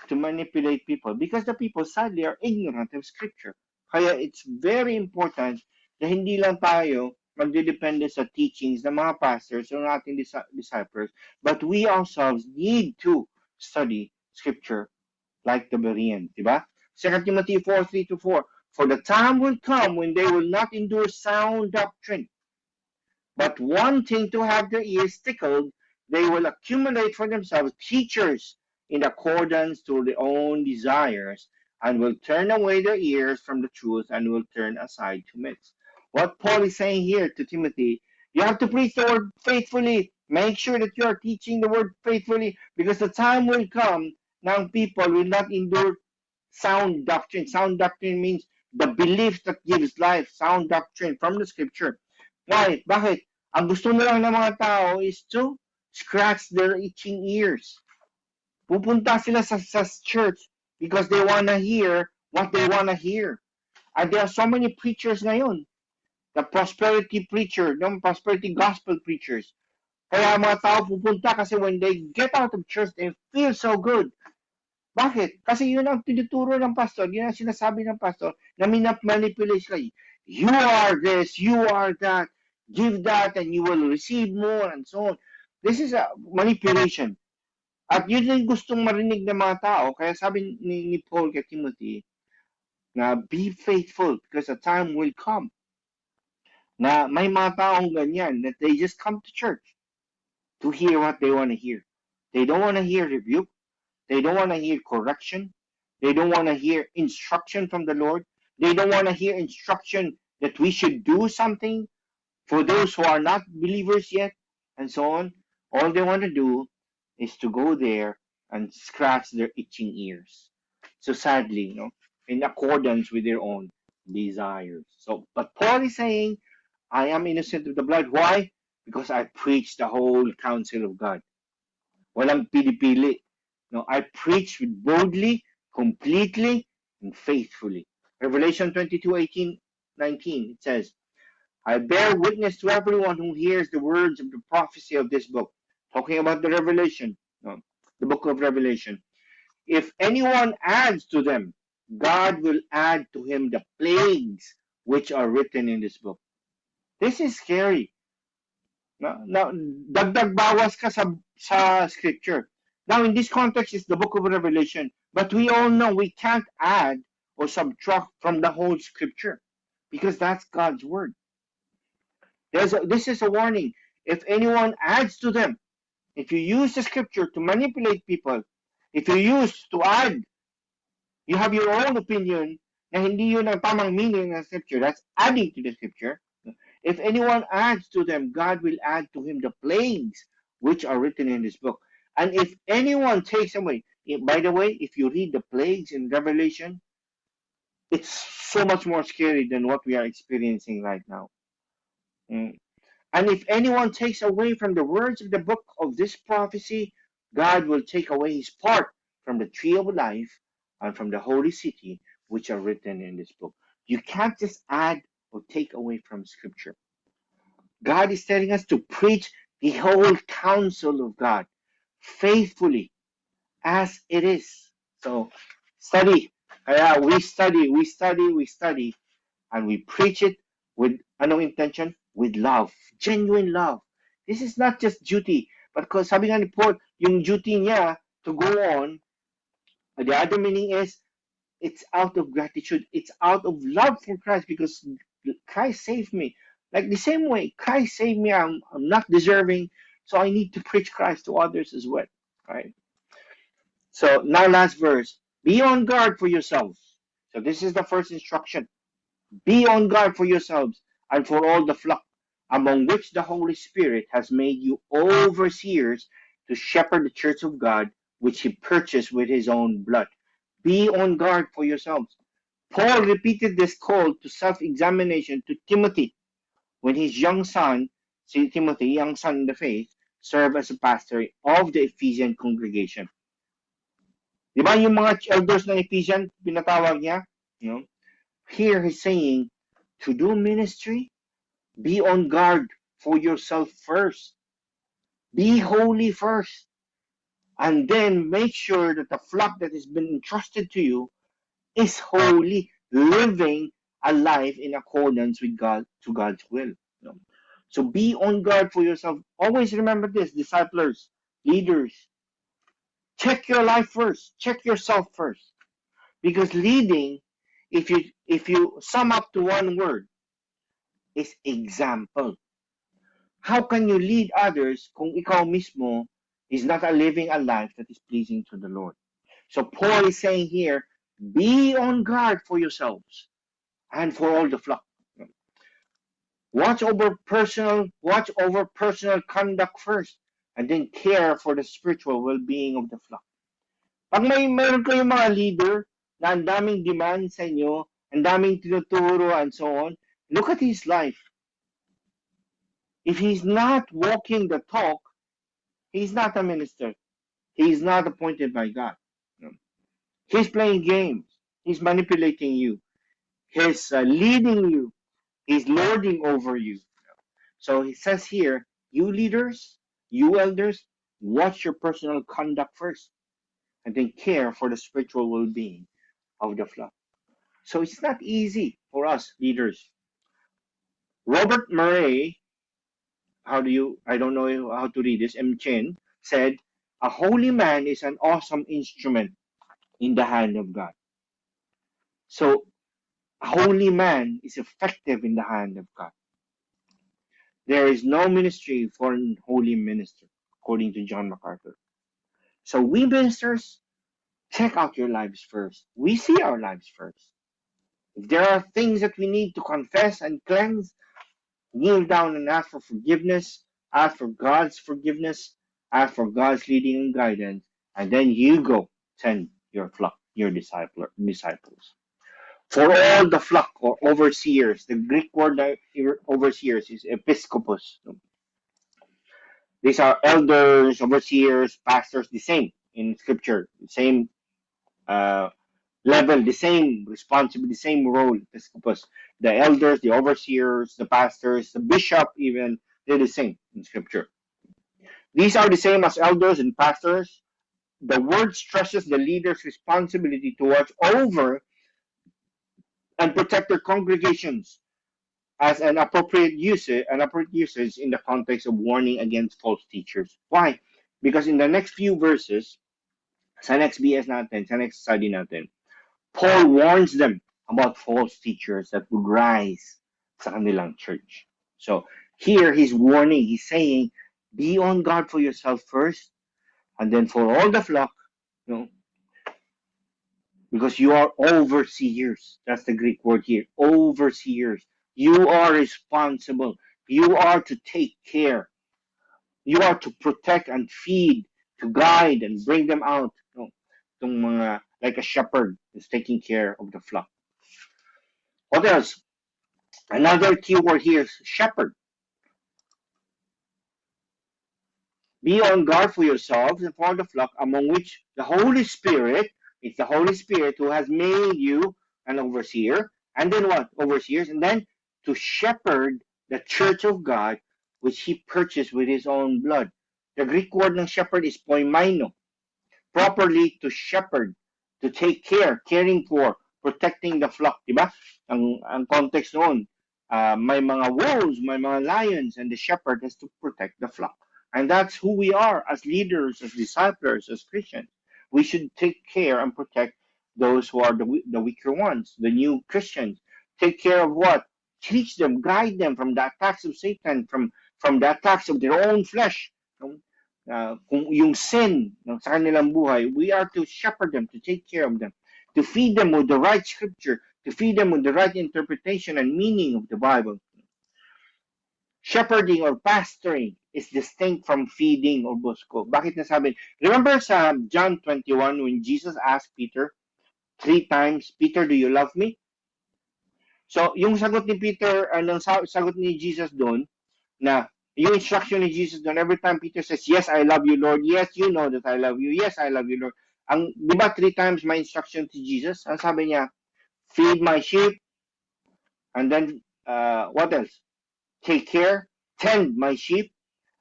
to manipulate people because the people sadly are ignorant of Scripture. Kaya it's very important na hindi lang tayo magdedepende sa teachings ng mga pastors o ng ating disciples, but we ourselves need to study Scripture like the Bereans, diba? 2 Timothy 4:3-4. For the time will come when they will not endure sound doctrine, but wanting to have their ears tickled, they will accumulate for themselves teachers in accordance to their own desires, and will turn away their ears from the truth and will turn aside to myths. What Paul is saying here to Timothy, you have to preach the word faithfully. Make sure that you are teaching the word faithfully, because the time will come now people will not endure sound doctrine. Sound doctrine means the belief that gives life. Sound doctrine from the Scripture. Why? Bakit? Ang gusto na lang ng mga tao is to scratch their itching ears. Pupunta sila sa church because they wanna hear what they wanna hear. And there are so many preachers ngayon. The prosperity preacher, the prosperity gospel preachers. Kaya mga tao pupunta kasi when they get out of church, they feel so good. Bakit? Kasi yun ang tinuturo ng pastor, yun ang sinasabi ng pastor, na manipulate sila. You are this, you are that, give that, and you will receive more, and so on. This is a manipulation. At yun yung gustong marinig ng mga tao, kaya sabi ni Paul kay Timothy, na be faithful, because a time will come, na may mga taong ganyan, that they just come to church to hear what they want to hear. They don't want to hear rebuke. They don't want to hear correction. They don't want to hear instruction from the Lord. They don't want to hear instruction that we should do something. For those who are not believers yet, and so on, all they want to do is to go there and scratch their itching ears. So sadly, in accordance with their own desires. So, but Paul is saying, I am innocent of the blood. Why? Because I preach the whole counsel of God. Walang pili-pili. No, I preach boldly, completely, and faithfully. Revelation 22:18-19, it says, I bear witness to everyone who hears the words of the prophecy of this book. Talking about the Revelation, no, the book of Revelation. If anyone adds to them, God will add to him the plagues which are written in this book. This is scary. Now, dagdag bawas ka sa scripture. Now, in this context, it's the book of Revelation. But we all know we can't add or subtract from the whole scripture because that's God's word. This is a warning. If anyone adds to them, if you use the scripture to manipulate people, if you use to add, you have your own opinion na hindi yun ang tamang meaning ng scripture. That's adding to the scripture. If anyone adds to them, God will add to him the plagues which are written in this book. And if anyone takes away, by the way, if you read the plagues in Revelation, it's so much more scary than what we are experiencing right now. And if anyone takes away from the words of the book of this prophecy, God will take away his part from the tree of life and from the holy city, which are written in this book. You can't just add or take away from scripture. God is telling us to preach the whole counsel of God faithfully as it is. So study. We study, and we preach it with intention? With love, genuine love. This is not just duty, but because sabi nga ni Paul, yung duty niya to go on, the other meaning is it's out of gratitude. It's out of love for Christ because Christ saved me. Like the same way, Christ saved me. I'm not deserving, so I need to preach Christ to others as well. Right? So now last verse. Be on guard for yourselves. So this is the first instruction. Be on guard for yourselves and for all the flock, among which the Holy Spirit has made you overseers to shepherd the church of God, which he purchased with his own blood. Be on guard for yourselves. Paul repeated this call to self-examination to Timothy when his young son, Timothy, young son in the faith, served as a pastor of the Ephesian congregation. Di ba yung mga elders ng Ephesian, pinatawag niya? Here he's saying, to do ministry, be on guard for yourself first. Be holy first. And then make sure that the flock that has been entrusted to you is holy, living a life in accordance with God, to God's will. So be on guard for yourself. Always remember this, disciplers, leaders. Check your life first. Check yourself first. Because leading, if you sum up to one word, is example. How can you lead others kung ikaw mismo is not living a life that is pleasing to the Lord? So Paul is saying here, be on guard for yourselves and for all the flock. Watch over personal conduct first, and then care for the spiritual well-being of the flock. Pag mayroon kayong mga leader na ang daming demand sa inyo, ang daming tinuturo and so on, look at his life. If he's not walking the talk, he's not a minister. He's not appointed by God. He's playing games. He's manipulating you. He's leading you. He's lording over you. So he says here, you leaders, you elders, watch your personal conduct first, and then care for the spiritual well-being of the flock. So it's not easy for us leaders. Robert Murray, I don't know how to read this, M. Chen, said, a holy man is an awesome instrument in the hand of God. So a holy man is effective in the hand of God. There is no ministry for an holy minister, according to John MacArthur. So we ministers, check out your lives first. We see our lives first. If there are things that we need to confess and cleanse, Kneel down and ask for forgiveness, ask for God's forgiveness, ask for God's leading and guidance, and then you go tend your flock, your disciples. For all the flock or overseers, the Greek word overseers is episkopos. These are elders, overseers, pastors, the same in scripture, the same uh, level, the same responsibility, the same role, episcopos. The elders, the overseers, the pastors, the bishop, even, they're the same in scripture. These are the same as elders and pastors. The word stresses the leader's responsibility to watch over and protect their congregations as an appropriate usage in the context of warning against false teachers. Why? Because in the next few verses, sa next BS natin, sa next study natin, Paul warns them about false teachers that would rise sa kanilang church. So here he's warning, he's saying, be on guard for yourself first, and then for all the flock, you know, because you are overseers. That's the Greek word here. Overseers. You are responsible. You are to take care. You are to protect and feed, to guide and bring them out. You know, itong mga, like a shepherd is taking care of the flock. What else? Another key word here is shepherd. Be on guard for yourselves and for the flock among which the Holy Spirit, it's the Holy Spirit who has made you an overseer. And then what? Overseers. And then to shepherd the church of God, which he purchased with his own blood. The Greek word ng shepherd is poimaino. Properly to shepherd, to take care, caring for, protecting the flock. Diba? Ang context noon, may mga wolves, may mga lions, and the shepherd has to protect the flock. And that's who we are as leaders, as disciples, as Christians. We should take care and protect those who are the weaker ones, the new Christians. Take care of what? Teach them, guide them from the attacks of Satan, from the attacks of their own flesh. Kung yung sin sa kanilang buhay, we are to shepherd them, to take care of them, to feed them with the right scripture, to feed them with the right interpretation and meaning of the Bible. Shepherding or pastoring is distinct from feeding or busko. Bakit nasabi? Remember sa John 21 when Jesus asked Peter 3 times, Peter, do you love me? So, yung sagot ni Peter, sagot ni Jesus doon, na yung instruction ni Jesus doon, every time Peter says, yes, I love you, Lord. Yes, you know that I love you. Yes, I love you, Lord. Di ba 3 times my instruction to Jesus? Ang sabi niya, feed my sheep, and then, what else? Take care, tend my sheep,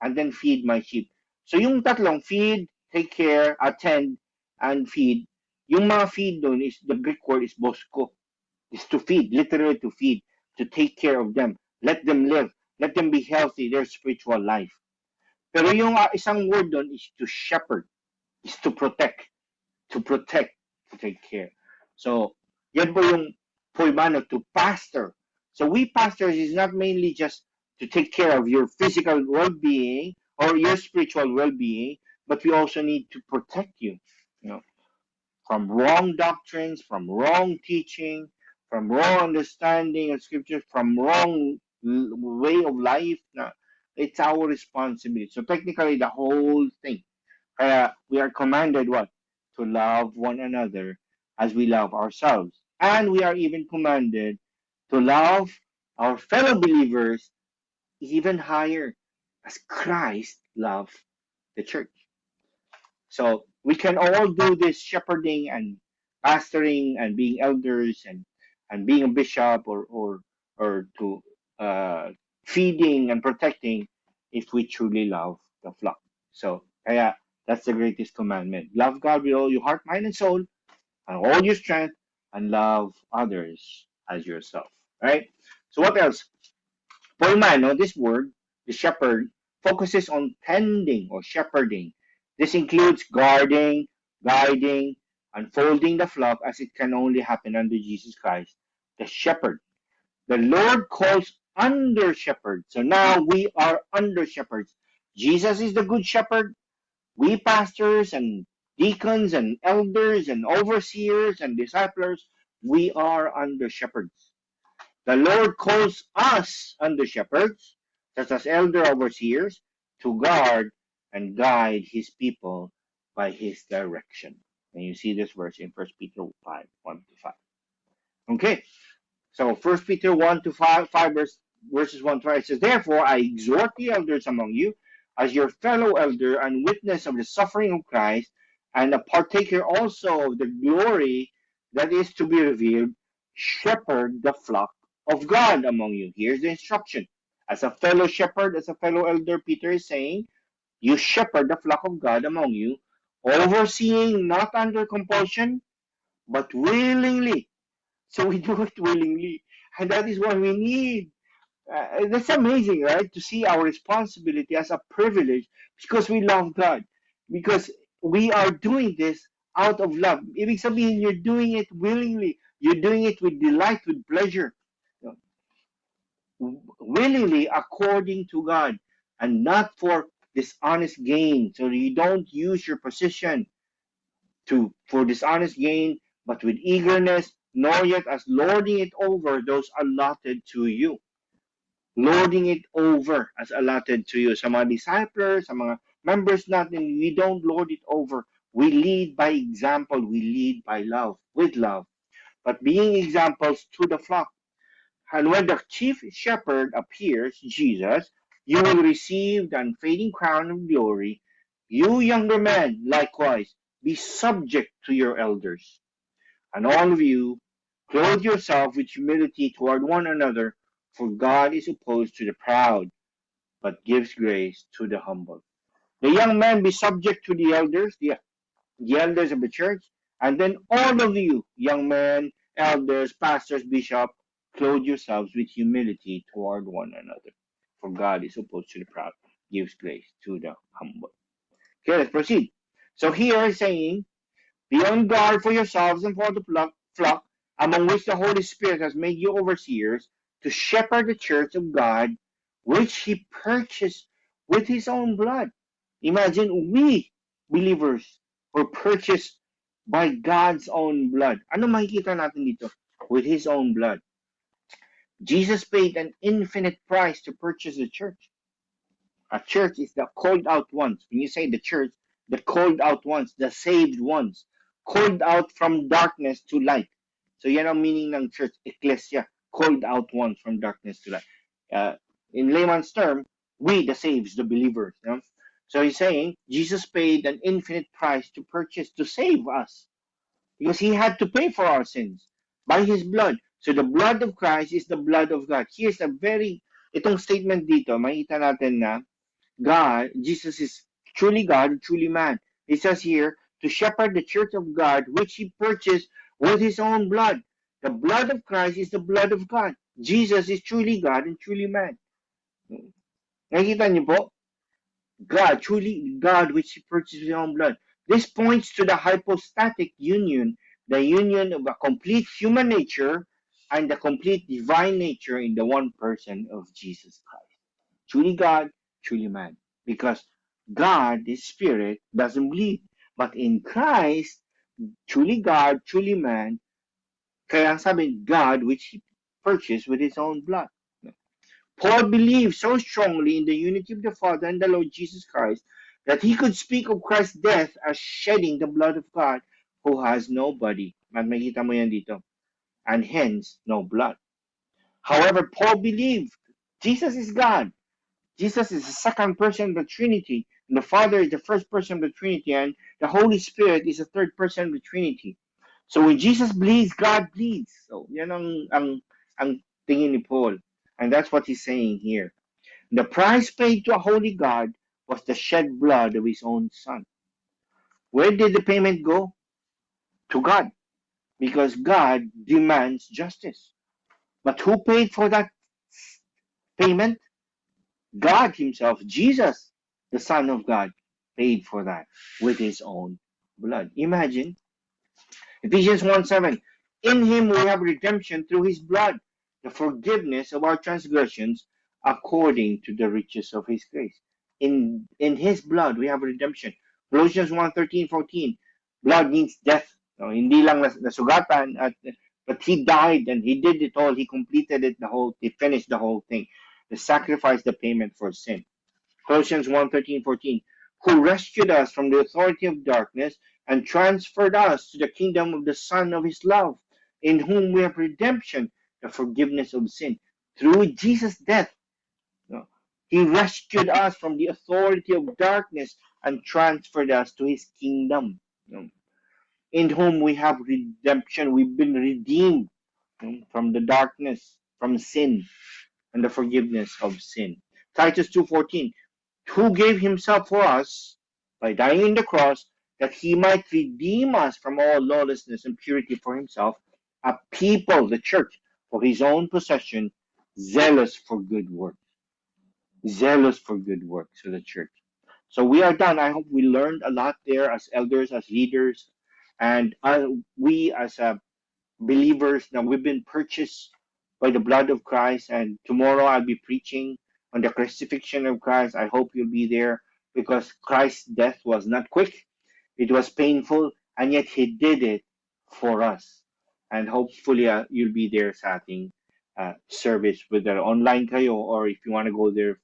and then feed my sheep. So yung tatlong, feed, take care, attend, and feed, yung mga feed doon is, the Greek word is bosko. Is to feed, literally to feed, to take care of them. Let them live. Let them be healthy, their spiritual life. Pero yung isang word doon is to shepherd, is to protect, to take care. So, yan po yung poimano, to pastor. So we pastors is not mainly just to take care of your physical well-being or your spiritual well-being, but we also need to protect you, you know, from wrong doctrines, from wrong teaching, from wrong understanding of scripture, from wrong way of life. It's our responsibility. So technically, the whole thing. We are commanded what? To love one another as we love ourselves. And we are even commanded to love our fellow believers even higher as Christ loved the church. So we can all do this shepherding and pastoring and being elders and being a bishop or to feeding and protecting if we truly love the flock. So kaya that's the greatest commandment. Love God with all your heart, mind, and soul, and all your strength, and love others as yourself. Right? So what else? Poimano, this word, the shepherd, focuses on tending or shepherding. This includes guarding, guiding, unfolding the flock as it can only happen under Jesus Christ, the shepherd. The Lord calls under shepherds. So now we are under shepherds. Jesus is the good shepherd. We pastors and deacons and elders and overseers and disciples, we are under shepherds. The Lord calls us under shepherds, such as elder overseers, to guard and guide his people by his direction. And you see this verse in 1 Peter 5, 1 to 5. Okay, so 1 Peter 1 to 5 verses 1 to 5 says, Therefore I exhort the elders among you, as your fellow elder and witness of the suffering of Christ, and a partaker also of the glory that is to be revealed, shepherd the flock of God among you. Here's the instruction. As a fellow shepherd, as a fellow elder, Peter is saying, you shepherd the flock of God among you, overseeing not under compulsion, but willingly. So we do it willingly. And that is what we need. That's amazing, right? To see our responsibility as a privilege because we love God. Because we are doing this out of love. Ibig sabihin, you're doing it willingly. You're doing it with delight, with pleasure. Willingly according to God and not for dishonest gain. So you don't use your position for dishonest gain, but with eagerness, nor yet as lording it over those allotted to you. Lording it over as allotted to you. Sa mga disciples, sa mga members natin, we don't lord it over. We lead by example. We lead by love, with love. But being examples to the flock. And when the chief shepherd appears, Jesus, you will receive the unfading crown of glory. You younger men, likewise, be subject to your elders. And all of you, clothe yourself with humility toward one another, for God is opposed to the proud, but gives grace to the humble. The young men be subject to the elders, the elders of the church, and then all of you, young men, elders, pastors, bishops, clothe yourselves with humility toward one another. For God is opposed to the proud, gives grace to the humble. Okay, let's proceed. So here is saying, be on guard for yourselves and for the flock, among which the Holy Spirit has made you overseers, to shepherd the church of God, which he purchased with his own blood. Imagine, we, believers, were purchased by God's own blood. Ano makikita natin dito? With his own blood. Jesus paid an infinite price to purchase the church. A church is the called out ones. When you say the church, the called out ones, the saved ones, called out from darkness to light. So yan ang meaning ng church, ecclesia, called out ones from darkness to light. In layman's term, we, the saved, the believers. You know? So he's saying Jesus paid an infinite price to purchase, to save us. Because he had to pay for our sins by his blood. So the blood of Christ is the blood of God. Here's itong statement dito, makita natin na God, Jesus is truly God, truly man. It says here, to shepherd the church of God, which he purchased with his own blood. The blood of Christ is the blood of God. Jesus is truly God and truly man. Nakikita niyo po? God, truly God, which he purchased with his own blood. This points to the hypostatic union, the union of a complete human nature and the complete divine nature in the one person of Jesus Christ. Truly God, truly man. Because God, the Spirit, doesn't bleed. But in Christ, truly God, truly man, kaya sabi, God, which he purchased with his own blood. Paul believed so strongly in the unity of the Father and the Lord Jesus Christ that he could speak of Christ's death as shedding the blood of God who has no body. Makikita mo yan dito. And hence, no blood. However, Paul believed Jesus is God. Jesus is the second person of the Trinity. And the Father is the first person of the Trinity. And the Holy Spirit is the third person of the Trinity. So when Jesus bleeds, God bleeds. So yan ang tingin ni Paul. And that's what he's saying here. The price paid to a holy God was the shed blood of his own son. Where did the payment go? To God. Because God demands justice. But who paid for that payment? God himself, Jesus, the Son of God, paid for that with his own blood. Imagine. Ephesians 1:7. In him we have redemption through his blood, the forgiveness of our transgressions according to the riches of his grace. In his blood we have redemption. Colossians 1:13-14. Blood means death. No, hindi lang nasugatan at But he died and he did it all. He completed it he finished the whole thing. The sacrifice, the payment for sin. Colossians 1:13-14, who rescued us from the authority of darkness and transferred us to the kingdom of the Son of his love, in whom we have redemption, the forgiveness of sin. Through Jesus' death, you know, he rescued us from the authority of darkness and transferred us to his kingdom, in whom we have redemption. We've been redeemed, from the darkness, from sin, and the forgiveness of sin. Titus 2:14, who gave himself for us by dying on the cross, that he might redeem us from all lawlessness and purity for himself, a people, the church, for his own possession, zealous for good works. Zealous for good works for the church. So we are done. I hope we learned a lot there as elders, as leaders, and we as believers. Now we've been purchased by the blood of Christ, and tomorrow I'll be preaching on the crucifixion of Christ. I hope you'll be there because Christ's death was not quick, it was painful, and yet He did it for us. And hopefully you'll be there sa ating service, whether online kayo or if you want to go there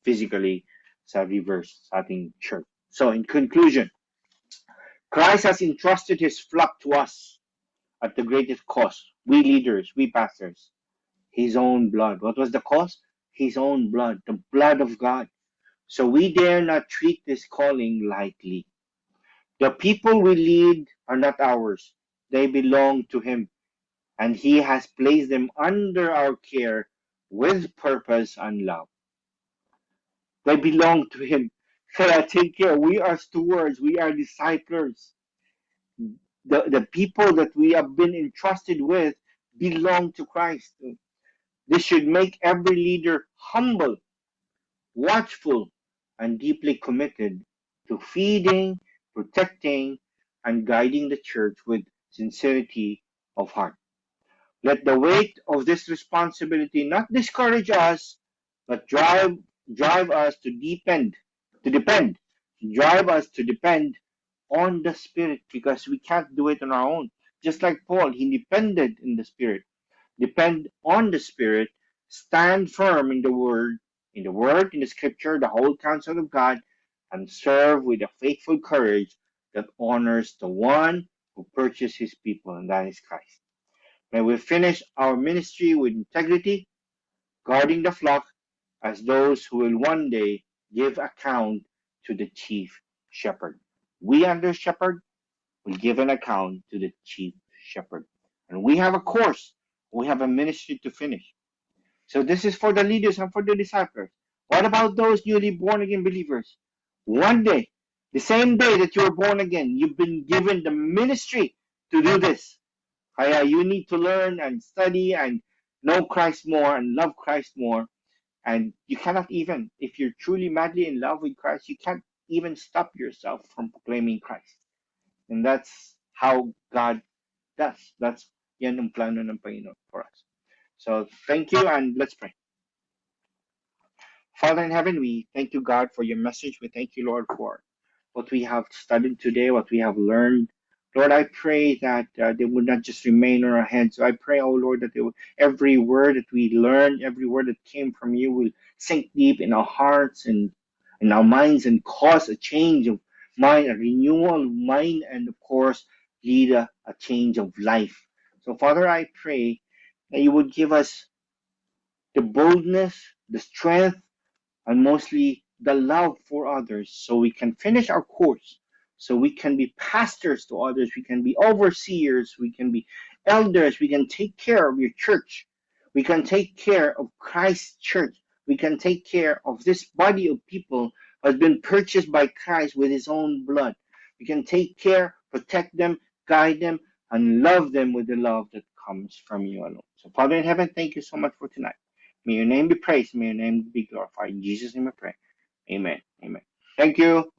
physically sa reverse sa ating church. So in conclusion, Christ has entrusted His flock to us at the greatest cost. We leaders, we pastors, his own blood. What was the cost? His own blood, the blood of God. So we dare not treat this calling lightly. The people we lead are not ours. They belong to him, and he has placed them under our care with purpose and love. They belong to him. Kaya take care. We are stewards. We are disciples. The people that we have been entrusted with belong to Christ. This should make every leader humble, watchful, and deeply committed to feeding, protecting, and guiding the church with sincerity of heart. Let the weight of this responsibility not discourage us, but drive us to depend, drive us to depend on the Spirit because we can't do it on our own. Just like Paul, he depended in the Spirit. Depend on the Spirit, stand firm in the Scripture, the whole counsel of God, and serve with a faithful courage that honors the one who purchased his people, and that is Christ. May we finish our ministry with integrity, guarding the flock as those who will one day give account to the chief shepherd. We, under shepherd, will give an account to the chief shepherd. And we have a course, we have a ministry to finish. So this is for the leaders and for the disciples. What about those newly born again believers? One day, the same day that you're born again, you've been given the ministry to do this. Kaya you need to learn and study and know Christ more and love Christ more. And you cannot even, if you're truly madly in love with Christ, you can't even stop yourself from proclaiming Christ. And that's how God does. That's yan ang plano ng Panginoon for us. So thank you, and let's pray. Father in heaven, we thank you, God, for your message. We thank you, Lord, for what we have studied today, what we have learned. Lord, I pray that they would not just remain in our heads. So I pray, oh Lord, that every word that we learned, every word that came from you will sink deep in our hearts and in our minds and cause a change of mind, a renewal of mind, and of course, lead a change of life. So, Father, I pray that you would give us the boldness, the strength, and mostly the love for others so we can finish our course, so we can be pastors to others, we can be overseers, we can be elders, we can take care of your church, we can take care of Christ's church, we can take care of this body of people who has been purchased by Christ with his own blood. We can take care, protect them, guide them, and love them with the love that comes from you alone. So, Father in heaven, thank you so much for tonight. May your name be praised. May your name be glorified. In Jesus' name I pray. Amen. Amen. Thank you.